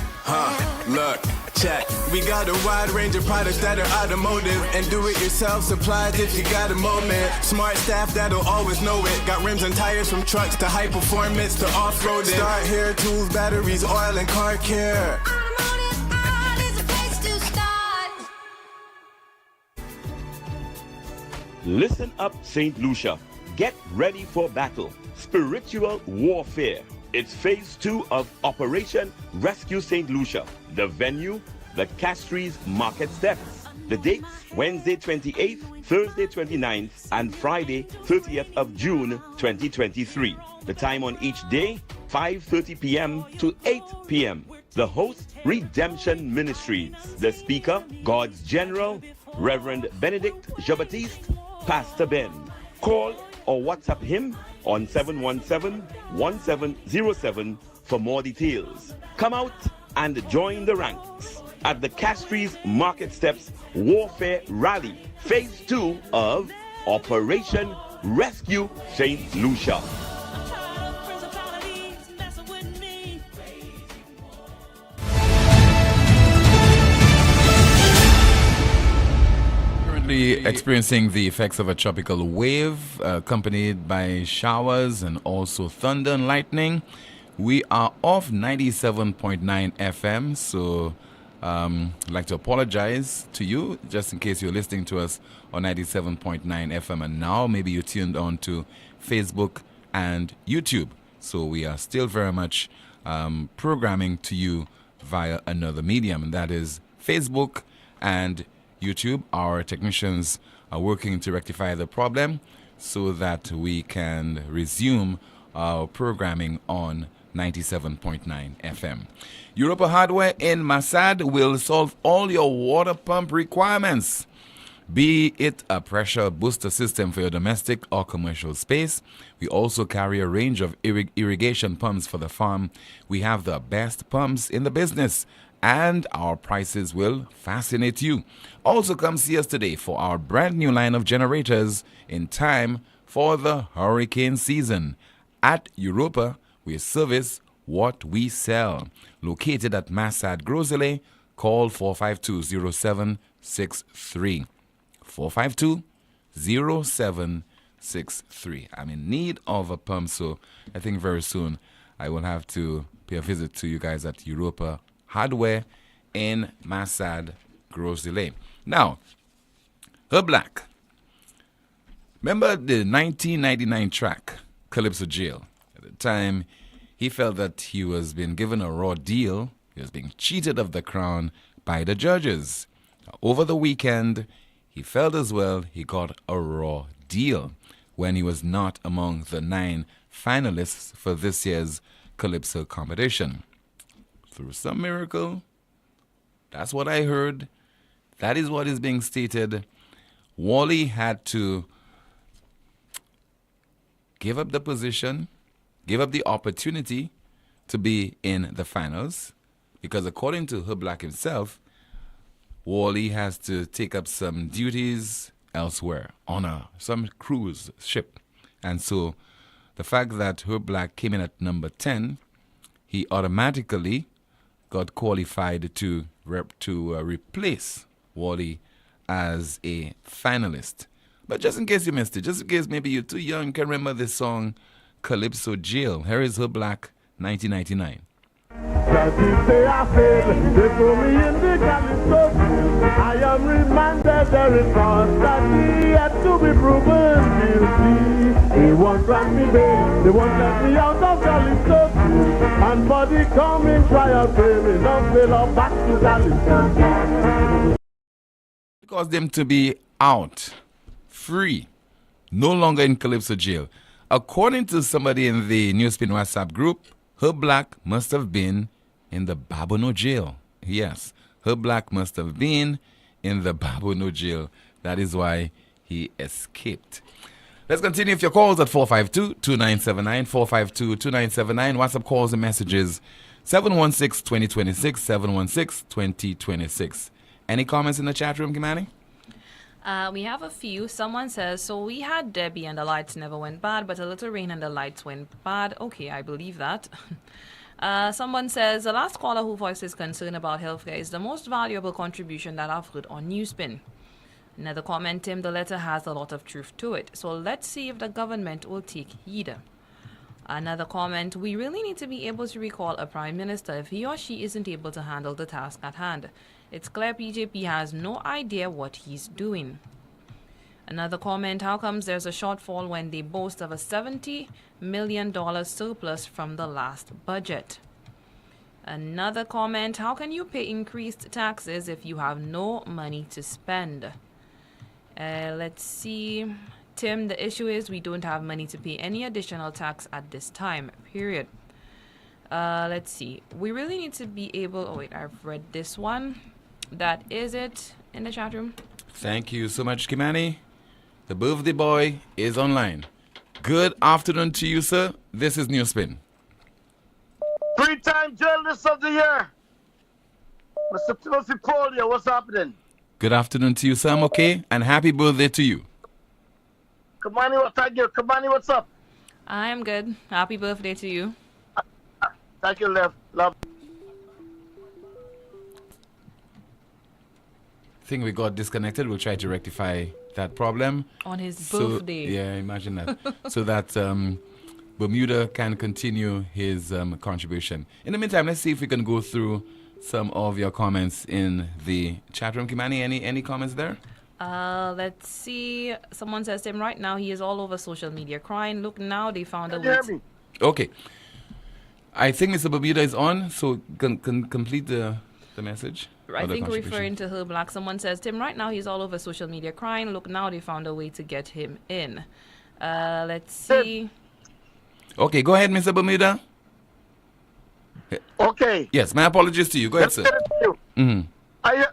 look, check. We got a wide range of products that are automotive and do-it-yourself supplies if you got a moment. Smart staff that'll always know it. Got rims and tires from trucks to high performance to off-roading. Start hair tools, batteries, oil, and car care. Automotive art is a place to start. Listen up, St. Lucia. Get ready for battle. Spiritual warfare. It's phase 2 of Operation Rescue St. Lucia. The venue, the Castries Market Steps. The dates, Wednesday 28th, Thursday 29th, and Friday 30th of June 2023. The time on each day, 5:30 p.m. to 8 p.m. The host, Redemption Ministries. The speaker, God's General, Reverend Benedict Jean-Baptiste, Pastor Ben. Call or WhatsApp him on 717-1707 for more details. Come out and join the ranks at the Castries Market Steps Warfare Rally, Phase 2 of Operation Rescue St. Lucia. Currently experiencing the effects of a tropical wave accompanied by showers and also thunder and lightning. We are off 97.9 FM, so I'd like to apologize to you, just in case you're listening to us on 97.9 FM, and now maybe you tuned on to Facebook and YouTube. So we are still very much programming to you via another medium, and that is Facebook and YouTube. Our technicians are working to rectify the problem so that we can resume our programming on 97.9 FM. Europa Hardware in Masad will solve all your water pump requirements. Be it a pressure booster system for your domestic or commercial space. We also carry a range of irrigation pumps for the farm. We have the best pumps in the business, and our prices will fascinate you. Also come see us today for our brand new line of generators in time for the hurricane season. At Europa, we service what we sell. Located at Masad Grosele, call 452-0763. 452-0763. I'm in need of a pump, so I think very soon I will have to pay a visit to you guys at Europa Hardware in Masad Grosele. Now, Her Black. Remember the 1999 track, Calypso Jail? At the time, he felt that he was being given a raw deal. He was being cheated of the crown by the judges. Over the weekend, he felt as well he got a raw deal when he was not among the 9 finalists for this year's Calypso competition. Through some miracle, that's what I heard. That is what is being stated. Wally had to give up the position, give up the opportunity to be in the finals, because according to Her Black himself, Wally has to take up some duties elsewhere on some cruise ship. And so the fact that Her Black came in at number 10, he automatically got qualified to replace Wally as a finalist. But just in case you missed it, just in case maybe you're too young, can remember this song, Calypso Jail. Here is Her Black, 1999. I am reminded there is cause that he had to be proven guilty. They won't grant me bail, they won't let me out of Calypso. And for the coming trial, pay me no bail or back to Calypso. It caused them to be out, free, no longer in Calypso jail. According to somebody in the NewsSpin WhatsApp group, Her Black must have been in the Babono jail. Yes, Her Black must have been in the Babono jail. That is why he escaped. Let's continue with your calls at 452-2979, 452-2979. WhatsApp calls and messages 716-2026, 716-2026. Any comments in the chat room, Kimani? We have a few. Someone says, so we had Debbie and the lights never went bad, but a little rain and the lights went bad. Okay, I believe that. Someone says, the last caller who voices concern about healthcare is the most valuable contribution that I've heard on NewsSpin. Another comment, Tim, the letter has a lot of truth to it. So let's see if the government will take heed. Another comment, we really need to be able to recall a prime minister if he or she isn't able to handle the task at hand. It's clear PJP has no idea what he's doing. Another comment, how comes there's a shortfall when they boast of a $70 million surplus from the last budget? Another comment, how can you pay increased taxes if you have no money to spend? Let's see. Tim, the issue is we don't have money to pay any additional tax at this time, period. Let's see. We really need to be able... Oh, wait, I've read this one. That is it in the chat room. Thank you so much, Kimani. The birthday boy is online. Good afternoon to you, sir. This is NewsSpin. 3-time journalist of the year. Mr. Timothy Poleon, what's happening? Good afternoon to you, sir. I'm okay. And happy birthday to you. Kamani, thank you. Kamani, what's up? I am good. Happy birthday to you. Thank you, Love. I think we got disconnected. We'll try to rectify that problem. On his birthday. Yeah, imagine that. So that Bermuda can continue his contribution. In the meantime, let's see if we can go through some of your comments in the chat room. Kimani, any comments there? Let's see. Someone says to him right now, he is all over social media crying. Look now, they found a Can you way. hear me? Okay. I think Mr. Bermuda is on, so can complete the message. I or the think contribution. referring to her black, someone says, Tim, right now he's all over social media crying. Look now, they found a way to get him in. Let's see. Okay, go ahead, Mr. Bermuda. Okay. Yes, my apologies to you. Go ahead, sir. Mm-hmm. I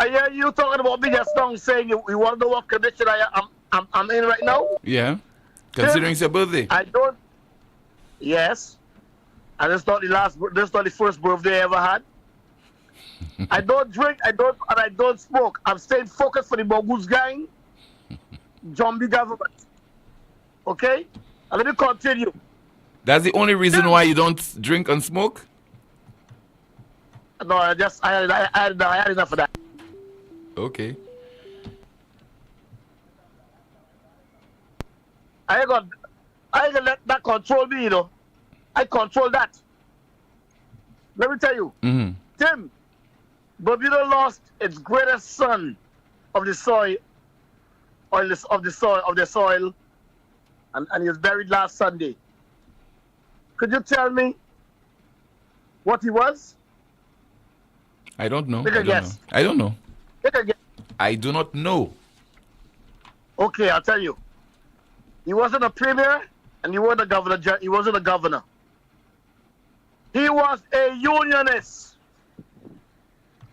hear you talking about me just now, saying you want to know what condition I'm in right now. Yeah. Considering it's your birthday. I don't. Yes. And it's not the first birthday I ever had. I don't drink, I don't smoke. I'm staying focused for the Bogus gang, zombie government. Okay? And let me continue. That's the only reason why you don't drink and smoke? No, I had enough of that. Okay. I ain't gonna let that control me, you know. I control that. Let me tell you, Tim, Bermuda lost its greatest son of the soil, and he was buried last Sunday. Could you tell me what he was? I don't know. Take a guess. I don't know. Take a guess. I do not know. Okay, I'll tell you. He wasn't a premier, and he wasn't a governor. He wasn't a governor. He was a unionist,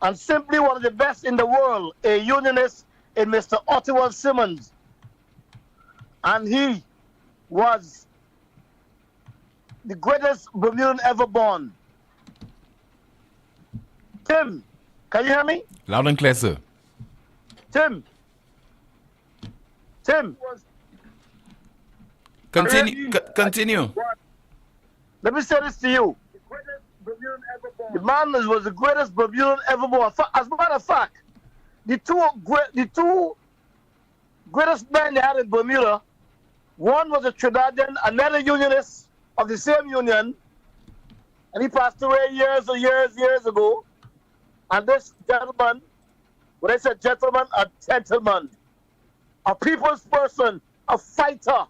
and simply one of the best in the world. A unionist in Mr. Ottawa Simmons, and he was the greatest Bermudan ever born. Tim, can you hear me? Loud and clear, sir. Tim. Continue. Let me say this to you. The man was the greatest Bermudan ever born. As a matter of fact, the two greatest men they had in Bermuda, one was a Trinidadian, another unionist of the same union, and he passed away years ago. And this gentleman, when I said gentleman, a gentleman, a people's person, a fighter.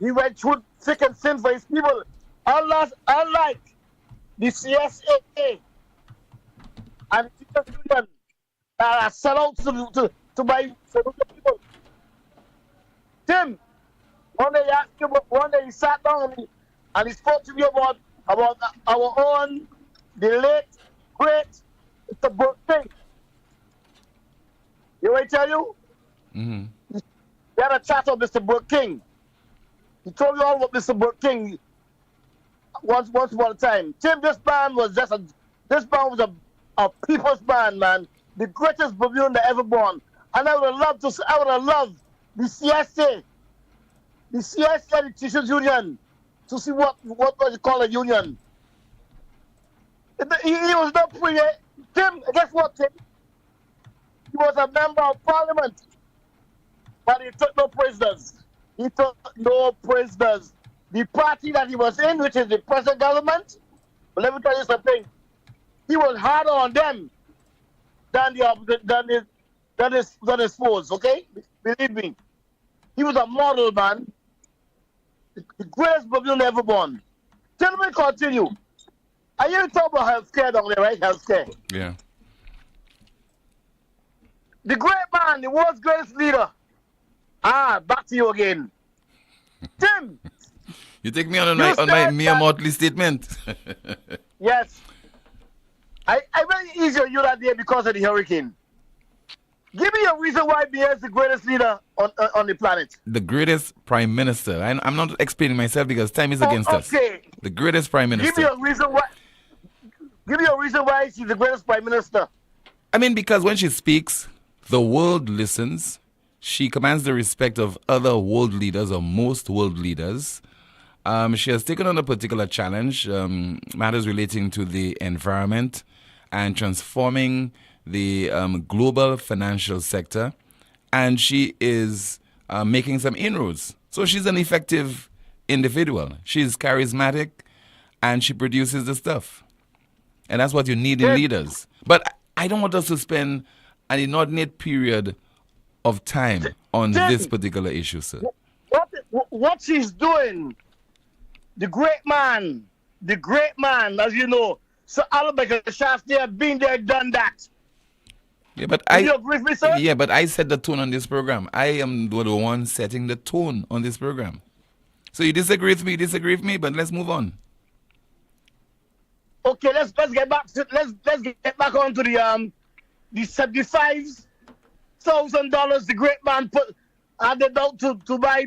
He went through thick and thin for his people. Unlike the CSA and the teachers union that are sellouts to buy people. Tim, one day he sat down and he spoke to me about our own, the late, great Mr. Burke King. You know what I tell you? Mm-hmm. We had a chat with Mr. Burke King. He told me all about Mr. Burke King once upon a time. Tim, this band was a people's band, man. The greatest Bermudan that ever born. And I would have loved the CSA, the Teachers Union, to see what was it called a union. He was not free. Tim, guess what, Tim? He was a member of parliament, but he took no prisoners. He took no prisoners. The party that he was in, which is the present government, but let me tell you something. He was harder on them than his foes, okay? Believe me. He was a model, man. The greatest Bermudan ever born. Tell me, continue. Are you talking about healthcare down there, right? Healthcare. Yeah. The great man, the world's greatest leader. Back to you again. Tim. You take me on my mere Motley statement. Yes. I made it easier on you that day because of the hurricane. Give me a reason why Biya is the greatest leader on the planet. The greatest prime minister. I'm not explaining myself because time is against us. The greatest prime minister. Give me a reason why she's the greatest prime minister. I mean, because when she speaks, the world listens. She commands the respect of other world leaders or most world leaders. She has taken on a particular challenge, matters relating to the environment and transforming the global financial sector. And she is making some inroads. So she's an effective individual. She's charismatic and she produces the stuff. And that's what you need in leaders. But I don't want us to spend an inordinate period of time on this particular issue, sir. What he's doing, the great man, as you know, Sir Albert Shaftney have been there, done that. Yeah, but you agree with me, sir? Yeah, but I set the tone on this program. I am the one setting the tone on this program. So you disagree with me, but let's move on. Okay, let's get back to let's get back on to the $75,000 the great man handed out to buy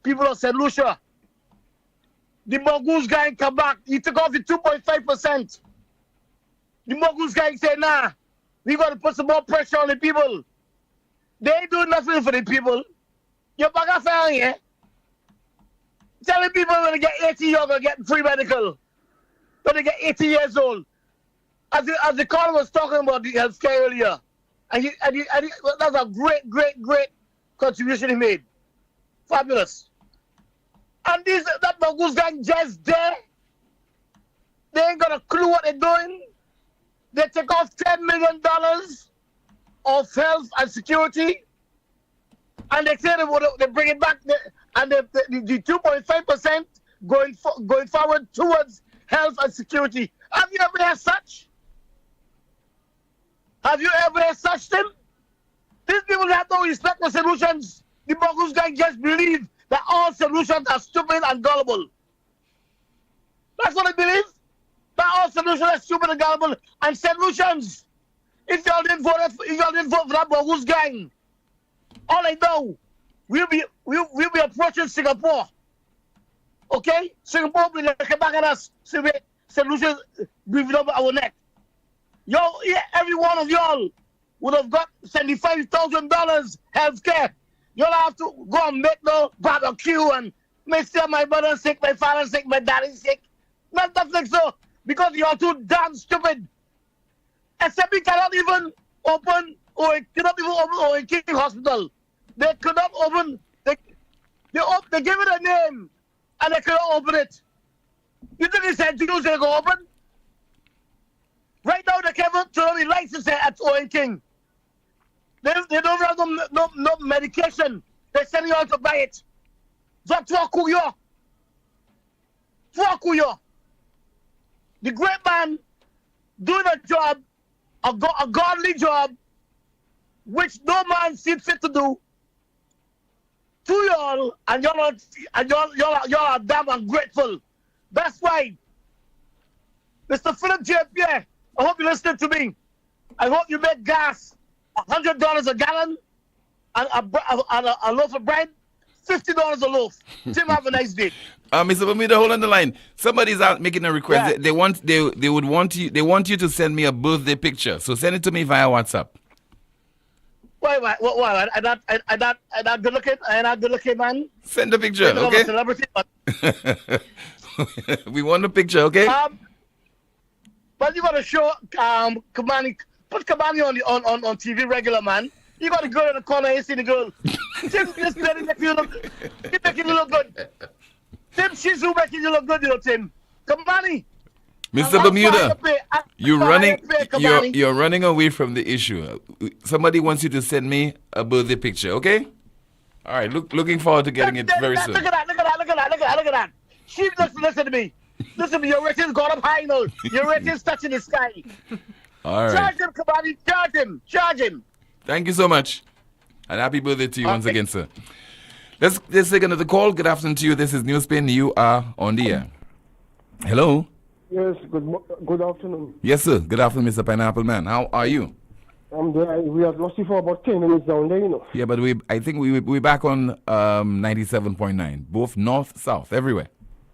people of St. Lucia. The Mongoose guy in Quebec, he took off the 2.5%. The Mongoose guy said, nah, we got to put some more pressure on the people. They ain't doing nothing for the people. You're back at fair, yeah? Telling people when they get 80, you're going to get free medical. When they get 80 years old. As the caller was talking about the healthcare earlier, and that's a great contribution he made. Fabulous. And that Mongoose gang just there. They ain't got a clue what they're doing. They take off $10 million of health and security, and they say they bring it back, and the 2.5% going forward towards health and security. Have you ever heard such? Have you ever heard such thing? These people have no respect for solutions. The Mongoose gang just believe that all solutions are stupid and gullible. That's what they believe. That all solutions are stupid and gullible. And solutions, if y'all didn't vote for that Mongoose gang, all I know, we'll be approaching Singapore. Okay? Singapore will come back at us. Solutions breathing over our neck. Every one of y'all would have got $75,000 health care. You'll have to go and make no barbecue and make sure my brother's sick, my father's sick, my daddy's sick. Nothing so. Because you're too damn stupid. SMB cannot even open King Hospital. They could not open. They give it a name and they cannot open it. You think it's St. Jude's going to open? Right now they can't turn on the license at Owen King. They don't have no medication. They send you out to buy it. The great man doing a job, a godly job, which no man sees fit to do, to y'all, and y'all are damn ungrateful. That's why, Mr. Philip J. Pierre, I hope you're listening to me. I hope you make gas $100 a gallon and a loaf of bread, $50 a loaf. Tim, have a nice day. Mr. Bermuda, hold on the line. Somebody's out making a request. Yeah. They want you to send me a birthday picture. So send it to me via WhatsApp. Why? I'm not good looking. I'm not good looking, man. Send the picture, okay? I'm a celebrity, but we want the picture, okay? But you gotta show Kamani. Put Kamani on TV regular, man. You got a girl in the corner. You see the girl. Tim, this lady making you look good. Tim, she's who making you look good, Tim. Kamani. Mr. Bermuda, you're running away from the issue. Somebody wants you to send me a birthday picture, okay? All right, looking forward to getting it very soon. Look at that. She listen to me. Listen to me, your ratings gone up high now. Your ratings touching the sky. All right. Charge him, Kamani. Charge him. Thank you so much. And happy birthday to you once again, sir. Let's take another call. Good afternoon to you. This is NewsSpin. You are on the air. Hello. Yes, good afternoon. Yes, sir. Good afternoon, Mr. Pineapple Man. How are you? I'm there. We have lost you for about 10 minutes down there, you know. Yeah, but I think we're back on 97.9, both north, south, everywhere.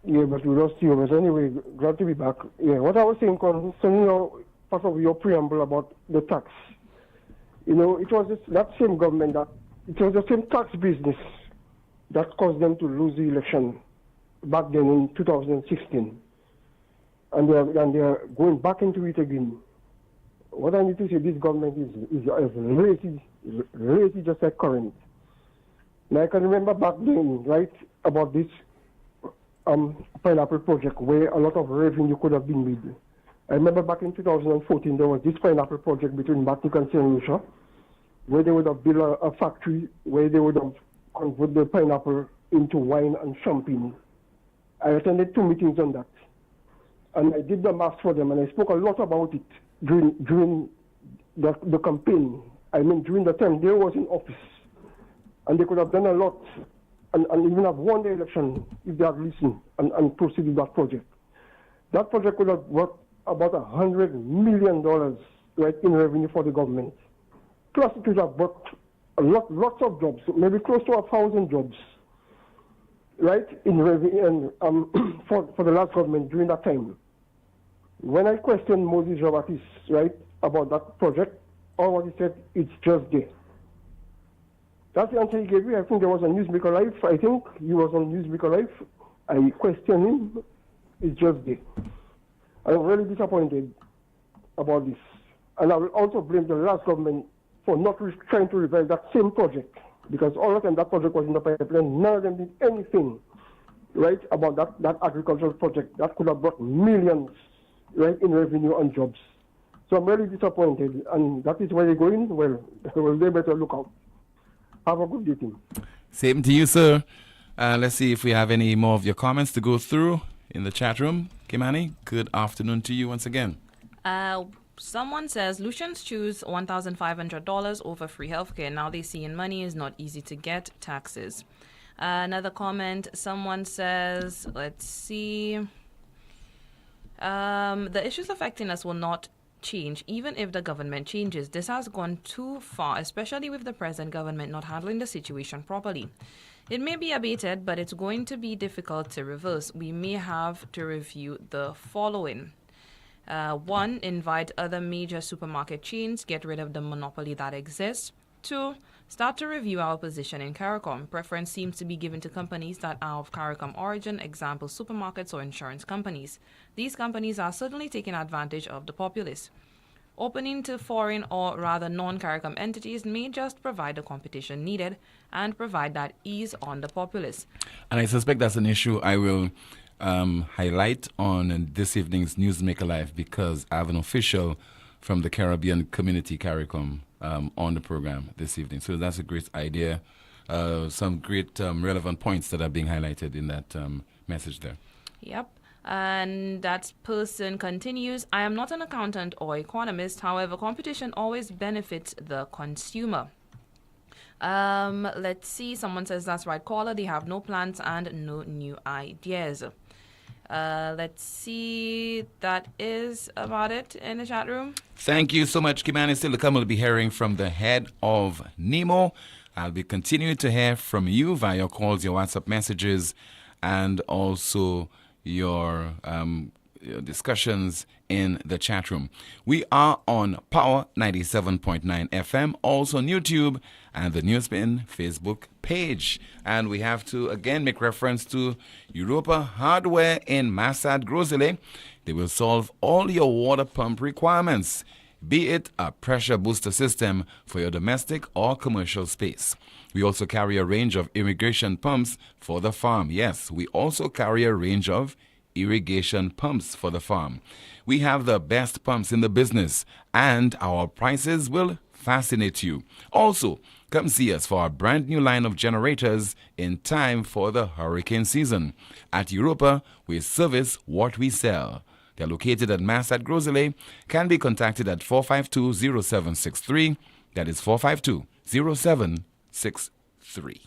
Yeah, but we lost you. But anyway, glad to be back. Yeah, what I was saying concerning part of your preamble about the tax. You know, it was that same government it was the same tax business that caused them to lose the election back then in 2016. And they are going back into it again. What I need to say, this government is really just like current. Now I can remember back then, right, about this pineapple project where a lot of revenue could have been made. I remember back in 2014, there was this pineapple project between Martinique and St. Lucia, where they would have built a factory where they would have converted the pineapple into wine and champagne. I attended 2 meetings on that. And I did the maths for them, and I spoke a lot about it during the campaign. I mean, during the time they was in office. And they could have done a lot and even have won the election if they had listened and proceeded with that project. That project could have brought about $100 million, right, in revenue for the government. Plus, it would have brought lots of jobs, maybe close to 1,000 jobs, right, in revenue for the last government during that time. When I questioned Moses Jabatis, right, about that project, all what he said, it's just there. That's the answer he gave me. I think there was on Newsmaker Live. I think he was on Newsmaker Live. I questioned him. It's just there. I'm really disappointed about this. And I will also blame the last government for not trying to revive that same project. Because all of them, that project was in the pipeline. None of them did anything, right, about that agricultural project. That could have brought millions, right, in revenue and jobs. So I'm really disappointed. And that is where they're going. Well, they better look out. Have a good day, team. Same to you, sir. Let's see if we have any more of your comments to go through in the chat room. Kimani, good afternoon to you once again. Someone says, Lucians choose $1,500 over free healthcare. Now they see in money is not easy to get, taxes. Another comment, someone says, let's see. The issues affecting us will not change, even if the government changes. This has gone too far, especially with the present government not handling the situation properly. It may be abated, but it's going to be difficult to reverse. We may have to review the following. 1, invite other major supermarket chains, get rid of the monopoly that exists. 2, start to review our position in CARICOM. Preference seems to be given to companies that are of CARICOM origin, example supermarkets or insurance companies. These companies are certainly taking advantage of the populace. Opening to foreign or rather non-CARICOM entities may just provide the competition needed and provide that ease on the populace. And I suspect that's an issue I will highlight on this evening's Newsmaker Live, because I have an official from the Caribbean Community CARICOM on the program this evening. So that's a great idea. Some great relevant points that are being highlighted in that message there. Yep. And that person continues, I am not an accountant or economist. However, competition always benefits the consumer. Let's see. Someone says that's right, caller. They have no plans and no new ideas. Let's see. That is about it in the chat room. Thank you so much, Kimani. Still to come, we'll be hearing from the head of NEMO. I'll be continuing to hear from you via your calls, your WhatsApp messages, and also your discussions in the chat room. We are on Power 97.9 FM, also on YouTube and the NewsSpin Facebook page. And we have to again make reference to Europa Hardware in Massad Grosile. They will solve all your water pump requirements, be it a pressure booster system for your domestic or commercial space. We also carry a range of irrigation pumps for the farm. Yes, we also carry a range of irrigation pumps for the farm. We have the best pumps in the business, and our prices will fascinate you. Also, come see us for our brand new line of generators in time for the hurricane season. At Europa, we service what we sell. They're located at Massad Grosile, can be contacted at 452-0763. That is 452-0763.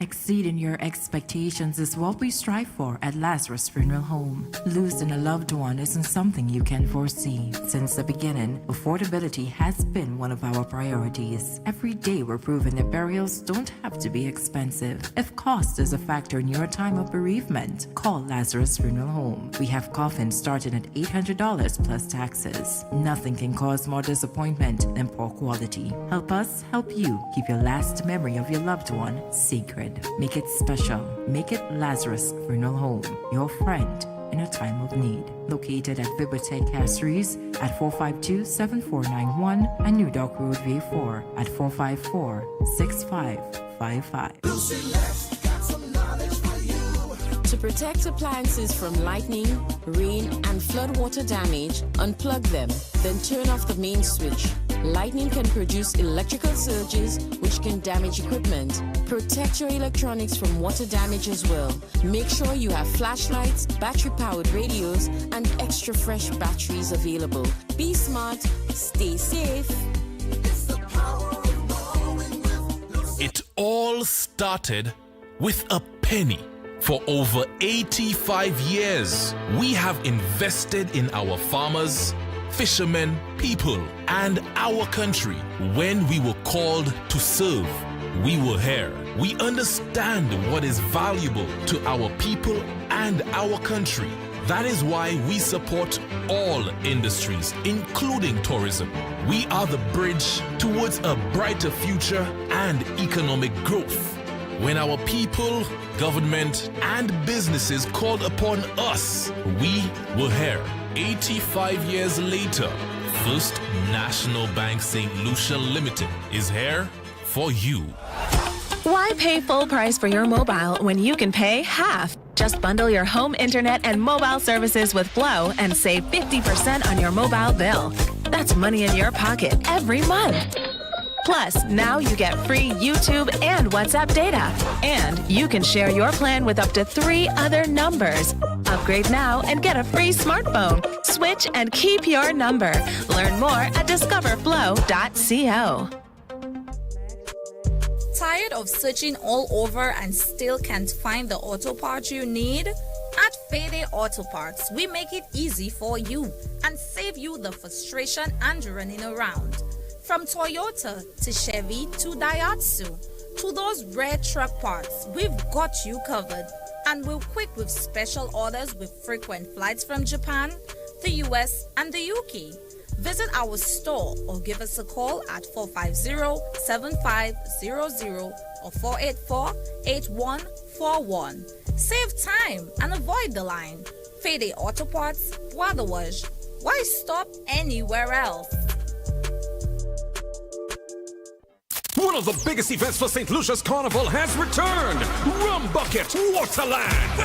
Exceeding your expectations is what we strive for at Lazarus Funeral Home. Losing a loved one isn't something you can foresee. Since the beginning, affordability has been one of our priorities. Every day we're proving that burials don't have to be expensive. If cost is a factor in your time of bereavement, call Lazarus Funeral Home. We have coffins starting at $800 plus taxes. Nothing can cause more disappointment than poor quality. Help us help you keep your last memory of your loved one sacred. Make it special. Make it Lazarus Funeral Home, your friend in a time of need. Located at Bibliotheque Castries at 452-7491 and New Dock Road V4 at 454-6555. To protect appliances from lightning, rain, and floodwater damage, unplug them, then turn off the main switch. Lightning can produce electrical surges which can damage equipment. Protect your electronics from water damage as well. Make sure you have flashlights, battery-powered radios, and extra fresh batteries available. Be smart, stay safe. It all started with a penny. For over 85 years, we have invested in our farmers, fishermen, people, and our country. When we were called to serve, we were here. We understand what is valuable to our people and our country. That is why we support all industries, including tourism. We are the bridge towards a brighter future and economic growth. When our people, government, and businesses called upon us, we were here. 85 years later, First National Bank St. Lucia Limited is here for you. Why pay full price for your mobile when you can pay half? Just bundle your home internet and mobile services with Flow and save 50% on your mobile bill. That's money in your pocket every month. Plus, now you get free YouTube and WhatsApp data. And you can share your plan with up to 3 other numbers. Upgrade now and get a free smartphone. Switch and keep your number. Learn more at discoverflow.co. Tired of searching all over and still can't find the auto parts you need? At Fede Auto Parts, we make it easy for you and save you the frustration and running around. From Toyota to Chevy to Daihatsu to those rare truck parts, we've got you covered. And we're quick with special orders with frequent flights from Japan, the US, and the UK. Visit our store or give us a call at 450-7500 or 484-8141. Save time and avoid the line. Fede Auto Parts, Wadawaj. Why stop anywhere else? One of the biggest events for St. Lucia's Carnival has returned. Rum Bucket Waterland.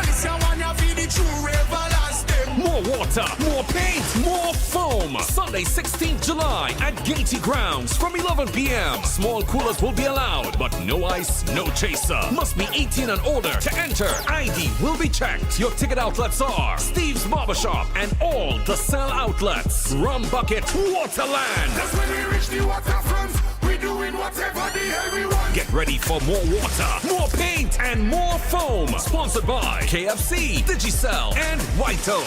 More water, more paint, more foam. Sunday, 16th July at Gaty Grounds from 11 p.m. Small coolers will be allowed, but no ice, no chaser. Must be 18 and older to enter. ID will be checked. Your ticket outlets are Steve's Barbershop and all the Cell outlets. Rum Bucket Waterland. That's when we reach the waterfront. We doing whatever the hell we want. Get ready for more water, more paint, and more foam. Sponsored by KFC, Digicel, and White Oak.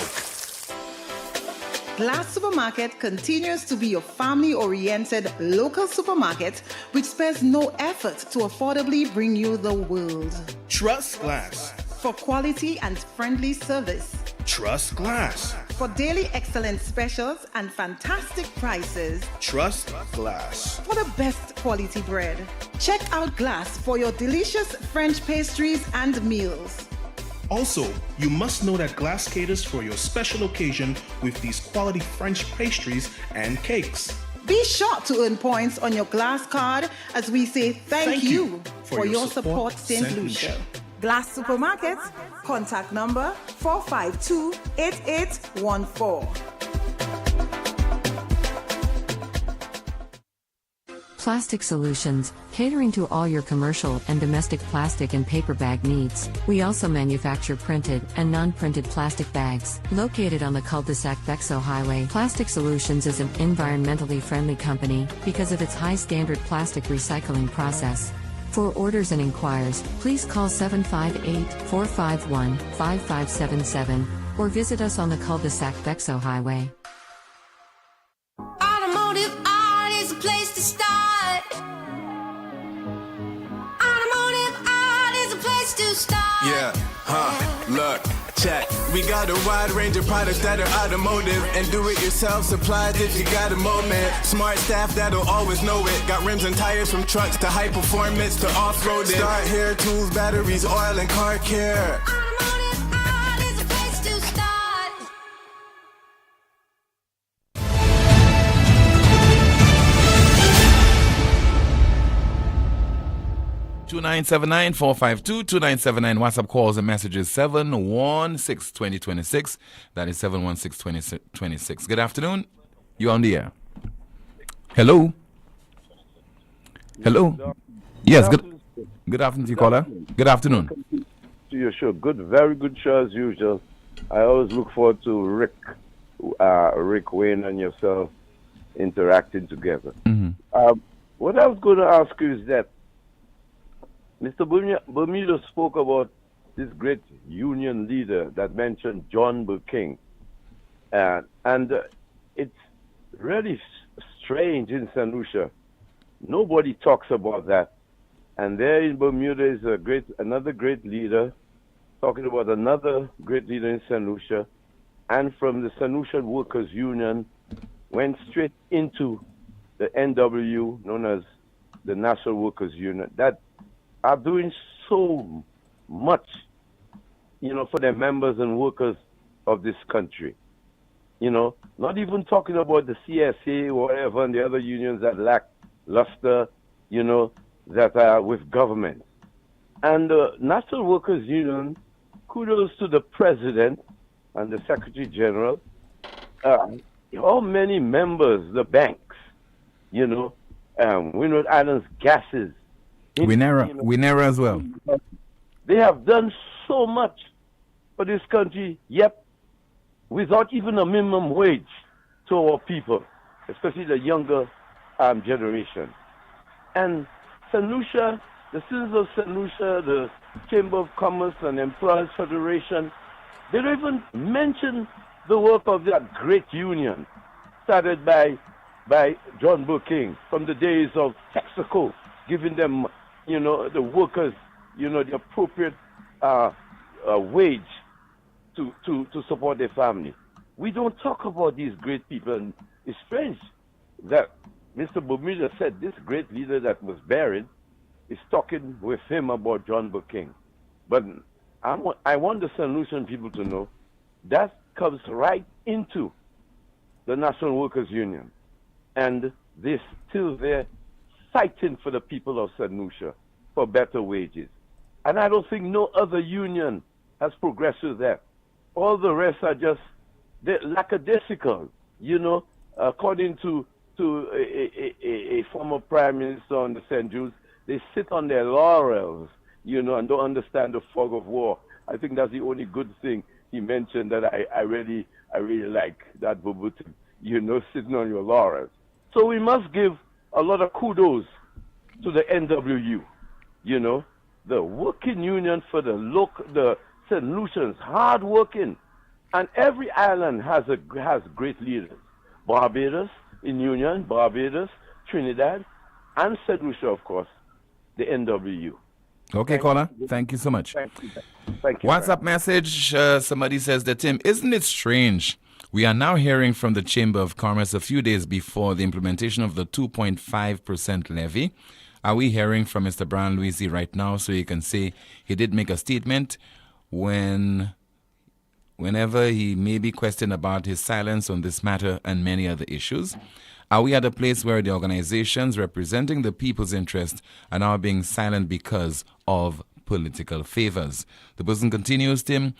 Glass Supermarket continues to be your family-oriented local supermarket which spares no effort to affordably bring you the world. Trust Glass. For quality and friendly service. Trust Glass. For daily excellent specials and fantastic prices. Trust Glass. For the best quality bread. Check out Glass for your delicious French pastries and meals. Also, you must know that Glass caters for your special occasion with these quality French pastries and cakes. Be sure to earn points on your Glass card as we say thank you for your support, St. Lucia. Glass Supermarket, contact number 452-8814. Plastic Solutions, catering to all your commercial and domestic plastic and paper bag needs. We also manufacture printed and non-printed plastic bags. Located on the cul-de-sac Bexo Highway, Plastic Solutions is an environmentally friendly company because of its high standard plastic recycling process. For orders and inquiries, please call 758-451-5577 or visit us on the cul-de-sac Bexo Highway. Automotive art is a place to start. Automotive art is a place to start. Yeah, look, check. We got a wide range of products that are automotive and do-it-yourself supplies if you got a moment. Smart staff that'll always know it. Got rims and tires from trucks to high performance to off-roading. Start hair tools, batteries, oil, and car care. Automotive art is a place to start. 2979 452 2979. WhatsApp calls and messages 716 2026. That is 716 2026. Good afternoon. You're on the air. Hello. Hello. Yes, good afternoon to you, caller. Good afternoon. To your show. Very good show as usual. I always look forward to Rick Wayne and yourself interacting together. What I was going to ask you is that Mr. Bermuda spoke about this great union leader that mentioned John B. King. And it's really strange in St. Lucia. Nobody talks about that. And there in Bermuda is another great leader, talking about another great leader in St. Lucia. And from the St. Lucia Workers Union, went straight into the NWU, known as the National Workers Union, that are doing so much, for the members and workers of this country. Not even talking about the CSA or whatever and the other unions that lack luster, that are with government. And the National Workers Union, kudos to the President and the Secretary General, how many members, the banks, Windward Islands Gases. Winera as well. They have done so much for this country, yet without even a minimum wage to our people, especially the younger generation. And St. Lucia, the citizens of St. Lucia, the Chamber of Commerce and Employers Federation, they don't even mention the work of that great union started by John B. King from the days of Texaco, giving them, the workers, the appropriate wage to support their family. We don't talk about these great people, and it's strange that Mr. Bermuda said this great leader that was buried is talking with him about John B. King. But I want the St. Lucian people to know that comes right into the National Workers Union. And they're still there fighting for the people of St. Lucia for better wages. And I don't think no other union has progressed with that. All the rest are just lackadaisical, according to a former prime minister on the St. Jude's. They sit on their laurels, and don't understand the fog of war. I think that's the only good thing he mentioned that I really like, that verbatim, sitting on your laurels. So we must give a lot of kudos to the NWU, the working union for the St. Lucians, hard working. And every island has great leaders. Barbados in union, Trinidad, and St. Lucia, of course, the NWU. Okay, caller. Thank you so much. Thank you. WhatsApp message, somebody says that, Tim, isn't it strange? We are now hearing from the Chamber of Commerce a few days before the implementation of the 2.5% levy. Are we hearing from Mr. Brian Louisi right now so he can say he did make a statement whenever he may be questioned about his silence on this matter and many other issues? Are we at a place where the organizations representing the people's interest are now being silent because of political favors? The person continues, Tim,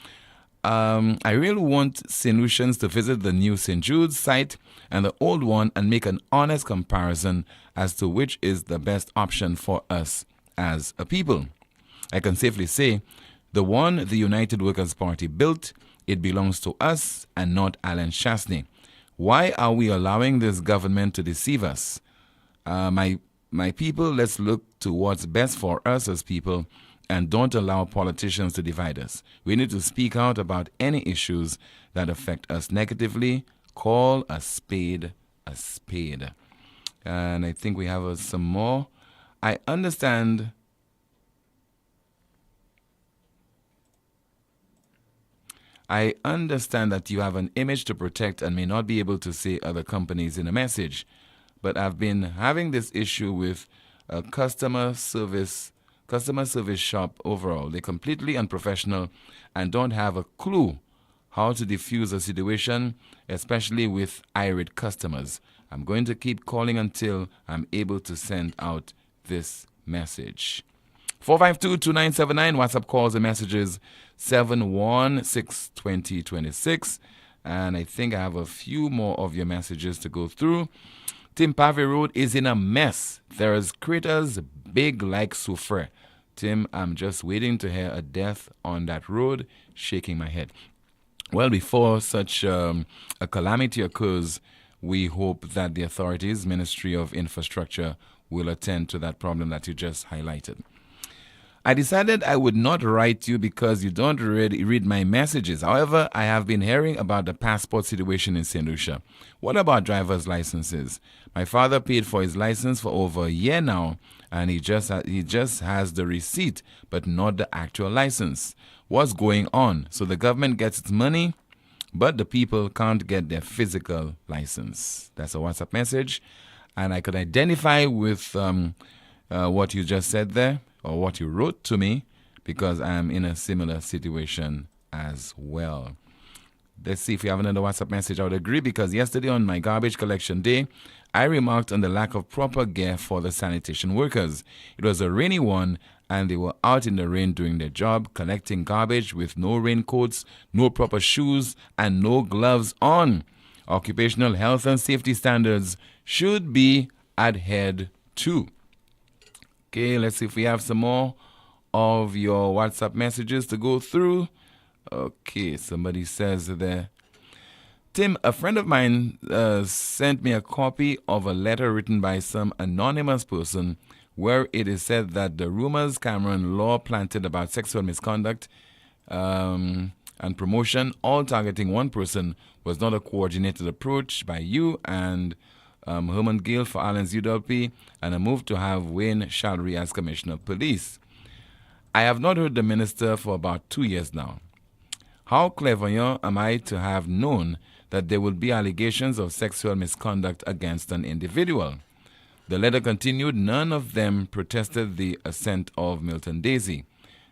I really want St. Lucians to visit the new St. Jude's site and the old one and make an honest comparison as to which is the best option for us as a people. I can safely say the one the United Workers' Party built, it belongs to us and not Alan Chasney. Why are we allowing this government to deceive us? My people, let's look to what's best for us as people and don't allow politicians to divide us. We need to speak out about any issues that affect us negatively. Call a spade a spade. And I think we have some more. I understand that you have an image to protect and may not be able to say other companies in a message, but I've been having this issue with a customer service shop overall. They're completely unprofessional and don't have a clue how to diffuse a situation, especially with irate customers. I'm going to keep calling until I'm able to send out this message. 452-2979. WhatsApp calls and messages 716-2026. And I think I have a few more of your messages to go through. Tim Pavey Road is in a mess. There is critters big like soufre. Tim, I'm just waiting to hear a death on that road, shaking my head. Well, before such a calamity occurs, we hope that the authorities, Ministry of Infrastructure, will attend to that problem that you just highlighted. I decided I would not write you because you don't read my messages. However, I have been hearing about the passport situation in St. Lucia. What about driver's licenses? My father paid for his license for over a year now, and he just has the receipt, but not the actual license. What's going on? So the government gets its money, but the people can't get their physical license. That's a WhatsApp message, and I could identify with what you just said there, or what you wrote to me, because I'm in a similar situation as well. Let's see if we have another WhatsApp message. I would agree, because yesterday on my garbage collection day, I remarked on the lack of proper gear for the sanitation workers. It was a rainy one, and they were out in the rain doing their job, collecting garbage with no raincoats, no proper shoes, and no gloves on. Occupational health and safety standards should be adhered to. Okay, let's see if we have some more of your WhatsApp messages to go through. Okay, somebody says there, Tim, a friend of mine sent me a copy of a letter written by some anonymous person where it is said that the rumors Cameron Law planted about sexual misconduct and promotion, all targeting one person, was not a coordinated approach by you and Herman Gill for Allen's UWP, and a move to have Wayne Shalry as Commissioner of Police. I have not heard the minister for about 2 years now. How clairvoyant am I to have known that there would be allegations of sexual misconduct against an individual? The letter continued, none of them protested the assent of Milton Daisy.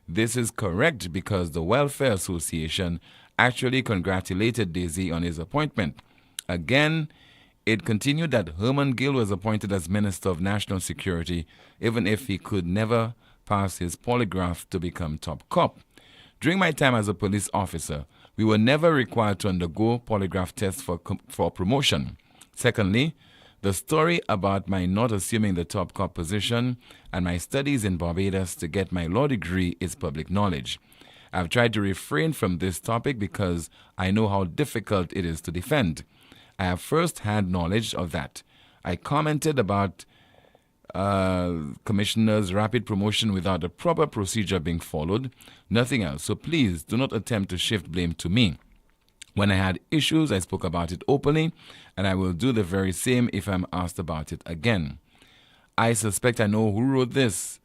This is correct because the Welfare Association actually congratulated Daisy on his appointment. Again, it continued that Herman Gill was appointed as Minister of National Security, even if he could never pass his polygraph to become top cop. During my time as a police officer, we were never required to undergo polygraph tests for promotion. Secondly, the story about my not assuming the top cop position and my studies in Barbados to get my law degree is public knowledge. I've tried to refrain from this topic because I know how difficult it is to defend. I have first-hand knowledge of that. I commented about commissioners' rapid promotion without a proper procedure being followed. Nothing else. So please do not attempt to shift blame to me. When I had issues, I spoke about it openly, and I will do the very same if I'm asked about it again. I suspect I know who wrote this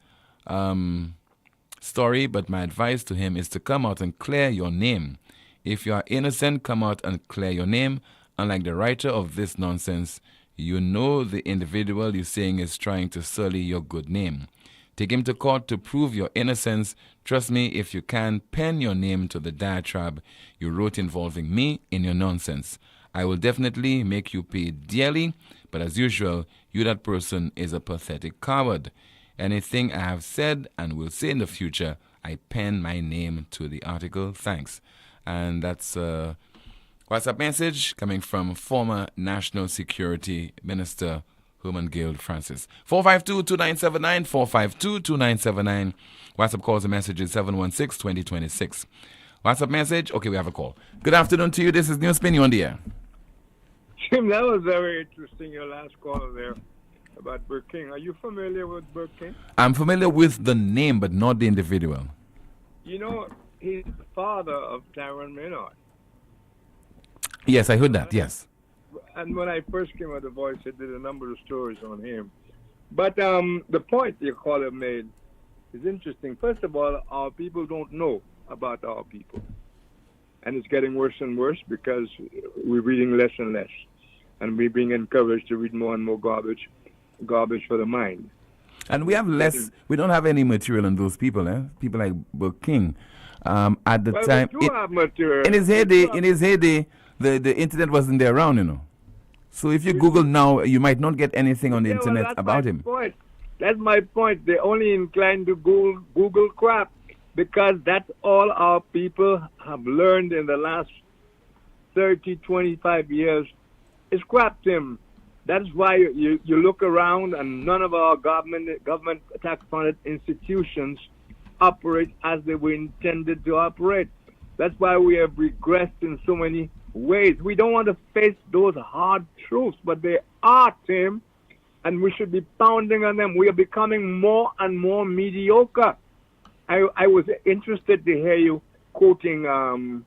story, but my advice to him is to come out and clear your name. If you are innocent, come out and clear your name. Unlike the writer of this nonsense, you know the individual you're saying is trying to sully your good name. Take him to court to prove your innocence. Trust me, if you can, pen your name to the diatribe you wrote involving me in your nonsense. I will definitely make you pay dearly, but as usual, you, that person, is a pathetic coward. Anything I have said and will say in the future, I pen my name to the article. Thanks. And that's WhatsApp message coming from former National Security Minister Herman Gill Francis. 452-2979, 452-2979. WhatsApp calls and messages 716-2026. WhatsApp message. Okay, we have a call. Good afternoon to you. This is NewsSpin. You on the air. Jim, that was very interesting, your last call there about Burke King. Are you familiar with Burke King? I'm familiar with the name, but not the individual. You know, he's the father of Tyron Maynard. Yes, I heard that, yes. And when I first came out of The Voice, I did a number of stories on him. But the point your caller made is interesting. First of all, our people don't know about our people. And it's getting worse and worse because we're reading less and less. And we're being encouraged to read more and more garbage for the mind. And we have less, we don't have any material on those people, people like Burke King. At the time, we do have material. In his heyday, the internet wasn't there around, you know. So if you Google now, you might not get anything on the internet about him. That's my point. They're only inclined to Google crap because that's all our people have learned in the last 30, 25 years is crap, Tim. That's why you look around and none of our government tax-funded institutions operate as they were intended to operate. That's why we have regressed in so many ways. We don't want to face those hard truths, but they are, Tim, and we should be pounding on them. We are becoming more and more mediocre. I was interested to hear you quoting a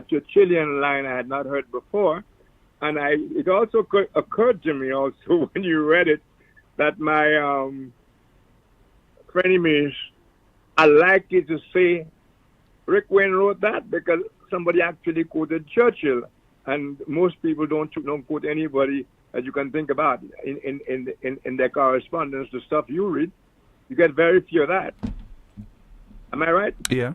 Churchillian line I had not heard before, and it also occurred to me also when you read it that my frenemies, I like you to say Rick Wayne wrote that because somebody actually quoted Churchill, and most people don't quote anybody that you can think about in their correspondence, the stuff you read. You get very few of that. Am I right? Yeah.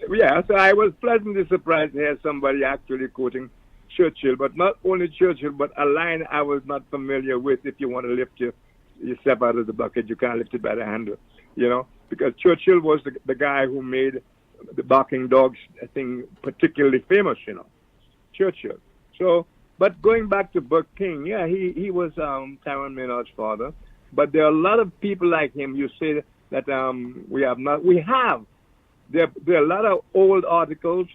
Yeah, so I was pleasantly surprised to hear somebody actually quoting Churchill, but not only Churchill, but a line I was not familiar with. If you want to lift yourself out of the bucket, you can't lift it by the handle, because Churchill was the guy who made the barking dogs thing particularly famous, Churchill. So, but going back to Burke King, yeah, he was Tyrone Maynard's father, but there are a lot of people like him. You say that we have not. We have. There are a lot of old articles,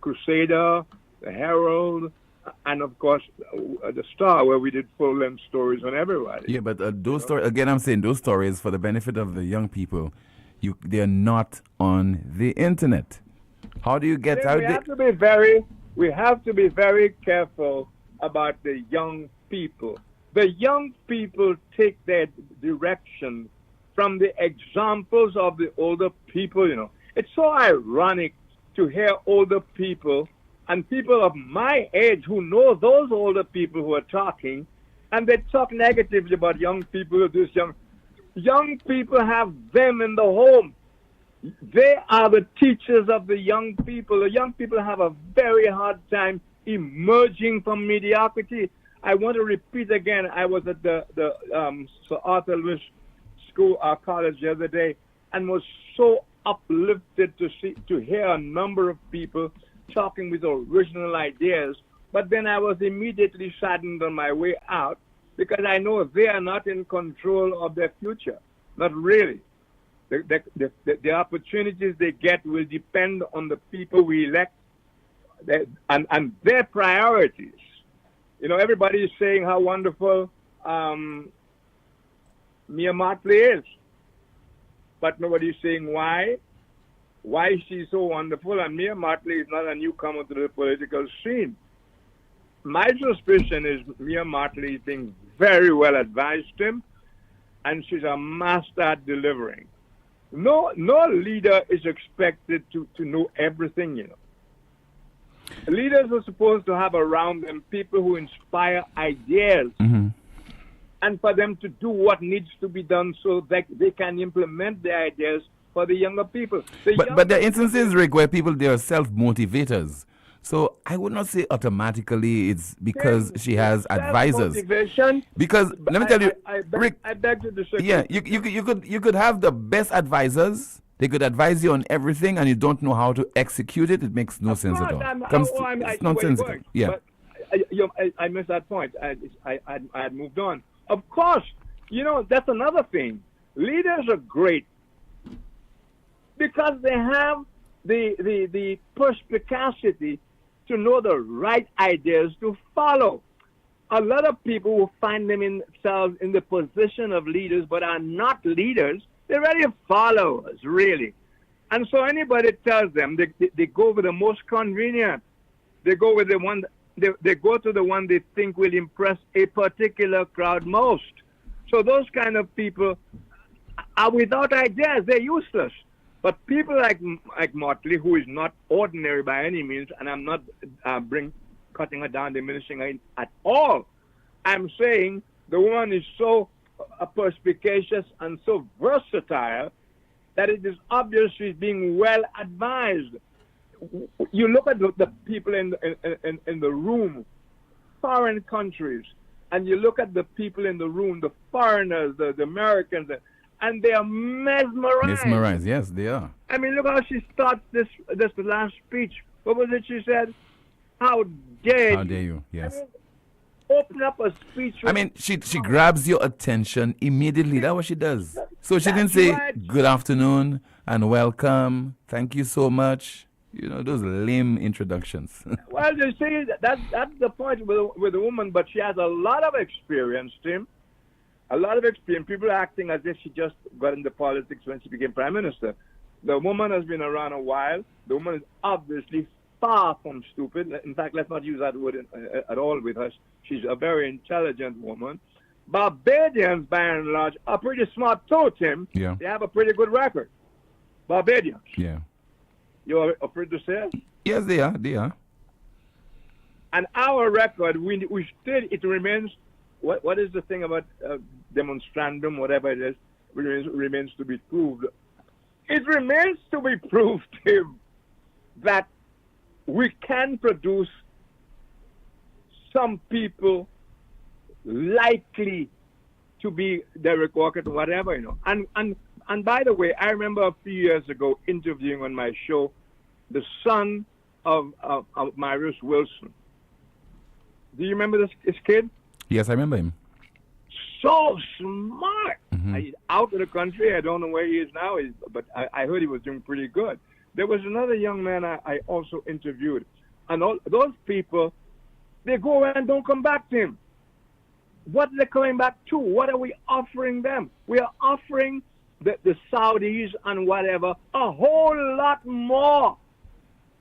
Crusader, the Herald, and of course the Star, where we did full-length stories on everybody. Yeah, but those stories, again, I'm saying those stories for the benefit of the young people, they're not on the internet. How do you get out? We have to be very careful about the young people. The young people take their direction from the examples of the older people, It's so ironic to hear older people and people of my age who know those older people who are talking, and they talk negatively about young people. Young people have them in the home. They are the teachers of the young people. The young people have a very hard time emerging from mediocrity. I want to repeat again, I was at the Sir Arthur Lewis School, college the other day, and was so uplifted to hear a number of people talking with original ideas. But then I was immediately saddened on my way out because I know they are not in control of their future. Not really. The opportunities they get will depend on the people we elect and their priorities. Everybody is saying how wonderful Mia Motley is. But nobody is saying why she's so wonderful, and Mia Motley is not a newcomer to the political scene. My suspicion is Mia Motley is being very well advised, Tim, and she's a master at delivering. No leader is expected to know everything, Leaders are supposed to have around them people who inspire ideas, and for them to do what needs to be done so that they can implement the ideas for the younger people. But there are instances, Rick, where they are self-motivators. So I would not say automatically it's because she has advisors. Because let me tell you, Rick, I beg to disagree. Yeah, you could have the best advisors. They could advise you on everything, and you don't know how to execute it. It makes no sense at all. It's nonsensical. Yeah. But I missed that point. I had moved on. Of course, that's another thing. Leaders are great because they have the perspicacity to know the right ideas to follow. A lot of people will find themselves in the position of leaders but are not leaders. They're really followers, really. And so anybody tells them, they go with the most convenient. They go with the one, they go to the one they think will impress a particular crowd most. So those kind of people are without ideas. They're useless. But people like Motley, who is not ordinary by any means, and I'm not cutting her down, diminishing her at all. I'm saying the woman is so perspicacious and so versatile that it is obvious she's being well advised. You look at the people in the room, foreign countries, and you look at the people in the room, the foreigners, the Americans, and they are mesmerized. Mesmerized, yes, they are. I mean, look how she starts this last speech. What was it she said? How dare you? Yes. I mean, open up a speech. I mean, she grabs your attention immediately. That's what she does. So she didn't say, good afternoon and welcome. Thank you so much. You know, those lame introductions. Well, you see, that's the point with a woman, but she has a lot of experience, Tim. A lot of experience. People are acting as if she just got into politics when she became prime minister. The woman has been around a while. The woman is obviously far from stupid. In fact, let's not use that word at all with her. She's a very intelligent woman. Barbadians, by and large, are pretty smart too, Tim. Yeah. They have a pretty good record. Barbadians. Yeah. You're afraid to say it? Yes, they are. They are. And our record, we still, it remains, what is the thing about demonstrandum, whatever it is, remains to be proved. It remains to be proved, Tim, that we can produce some people likely to be Derek Walker, whatever, you know. And by the way, I remember a few years ago interviewing on my show the son of Marius Wilson. Do you remember this kid? Yes, I remember him. So smart. He's out of the country. I don't know where he is now, but I heard he was doing pretty good. There was another young man I also interviewed. And all those people, they go away and don't come back to him. What are they coming back to? What are we offering them? We are offering the Saudis and whatever a whole lot more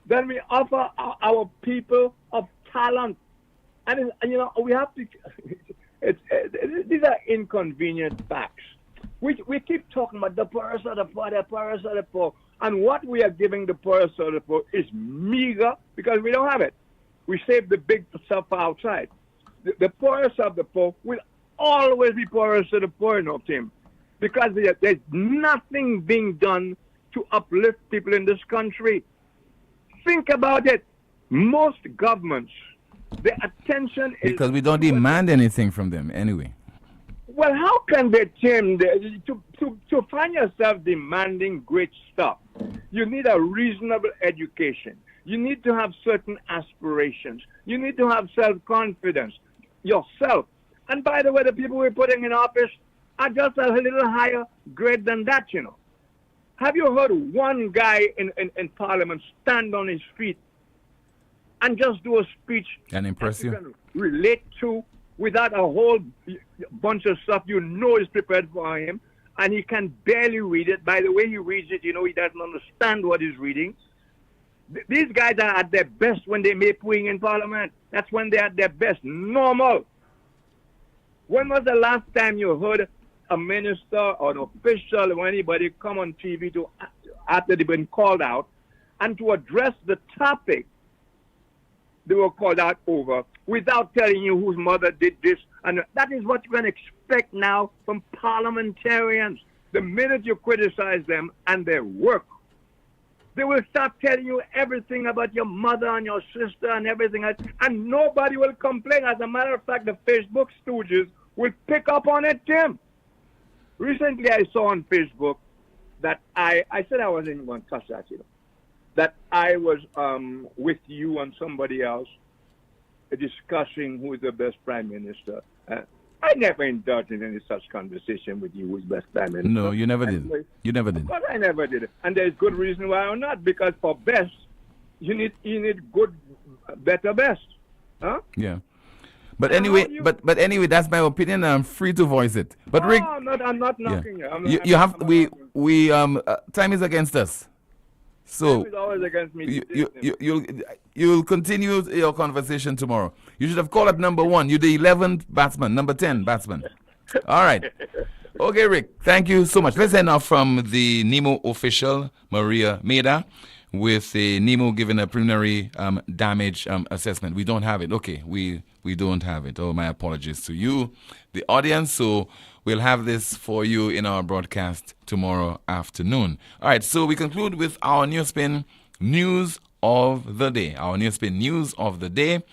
than we offer our people of talent. And you know, we have to, these are inconvenient facts. We keep talking about the poorest of the poor, the poorest of the poor. And what we are giving the poorest of the poor is meager because we don't have it. We save the big stuff for outside. The poorest of the poor will always be poorest of the poor, you know, Tim. Because there's nothing being done to uplift people in this country. Think about it. Most governments, their attention is... Because we don't demand anything from them anyway. Well, how can they, Tim, to find yourself demanding great stuff, you need a reasonable education. You need to have certain aspirations. You need to have self-confidence yourself. And by the way, the people we're putting in office are just a little higher grade than that, you know. Have you heard one guy in Parliament stand on his feet and just do a speech and impress you? Can relate to without a whole bunch of stuff you know is prepared for him, and he can barely read it. By the way he reads it, you know, he doesn't understand what he's reading. These guys are at their best when they make wing in Parliament. That's when they're at their best. Normal. When was the last time you heard a minister or an official or anybody come on TV to, after they've been called out, and to address the topic they were called out over without telling you whose mother did this? And that is what you can expect now from parliamentarians. The minute you criticize them and their work, they will start telling you everything about your mother and your sister and everything else, and nobody will complain. As a matter of fact, the Facebook stooges will pick up on it, Tim. Recently, I saw on Facebook that I said I wasn't even going to touch that, you know, that I was with you and somebody else discussing who is the best prime minister. I never indulged in any such conversation with you who's best prime minister. No, you never did. You never did. But I never did. And there's good reason why or not. Because for best, you need good, better best. Huh? Yeah. But anyway, but anyway, that's my opinion. I'm free to voice it. But Rick, I'm not knocking you. We time is against us. So time is always against me. You'll continue your conversation tomorrow. You should have called at number 1. You're the 11th batsman, number 10 batsman. All right. Okay, Rick. Thank you so much. Let's end off from the Nemo official, Maria Meda, with Nemo giving a preliminary damage assessment. We don't have it. Okay, we don't have it. Oh, my apologies to you, the audience. So we'll have this for you in our broadcast tomorrow afternoon. All right, so we conclude with our NewsSpin news of the day. Our NewsSpin news of the day.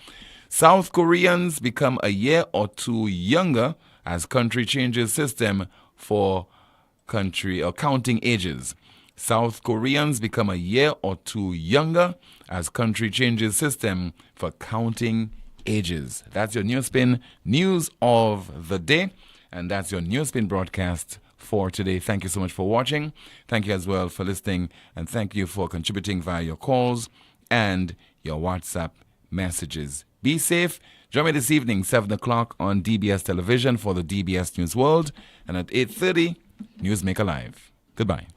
South Koreans become a year or two younger as country changes system for country or counting ages. South Koreans become a year or two younger as country changes system for counting ages. That's your NewsSpin news of the day, and that's your NewsSpin broadcast for today. Thank you so much for watching. Thank you as well for listening, and thank you for contributing via your calls and your WhatsApp messages. Be safe. Join me this evening, 7 o'clock on DBS Television for the DBS News World, and at 8:30, Newsmaker Live. Goodbye.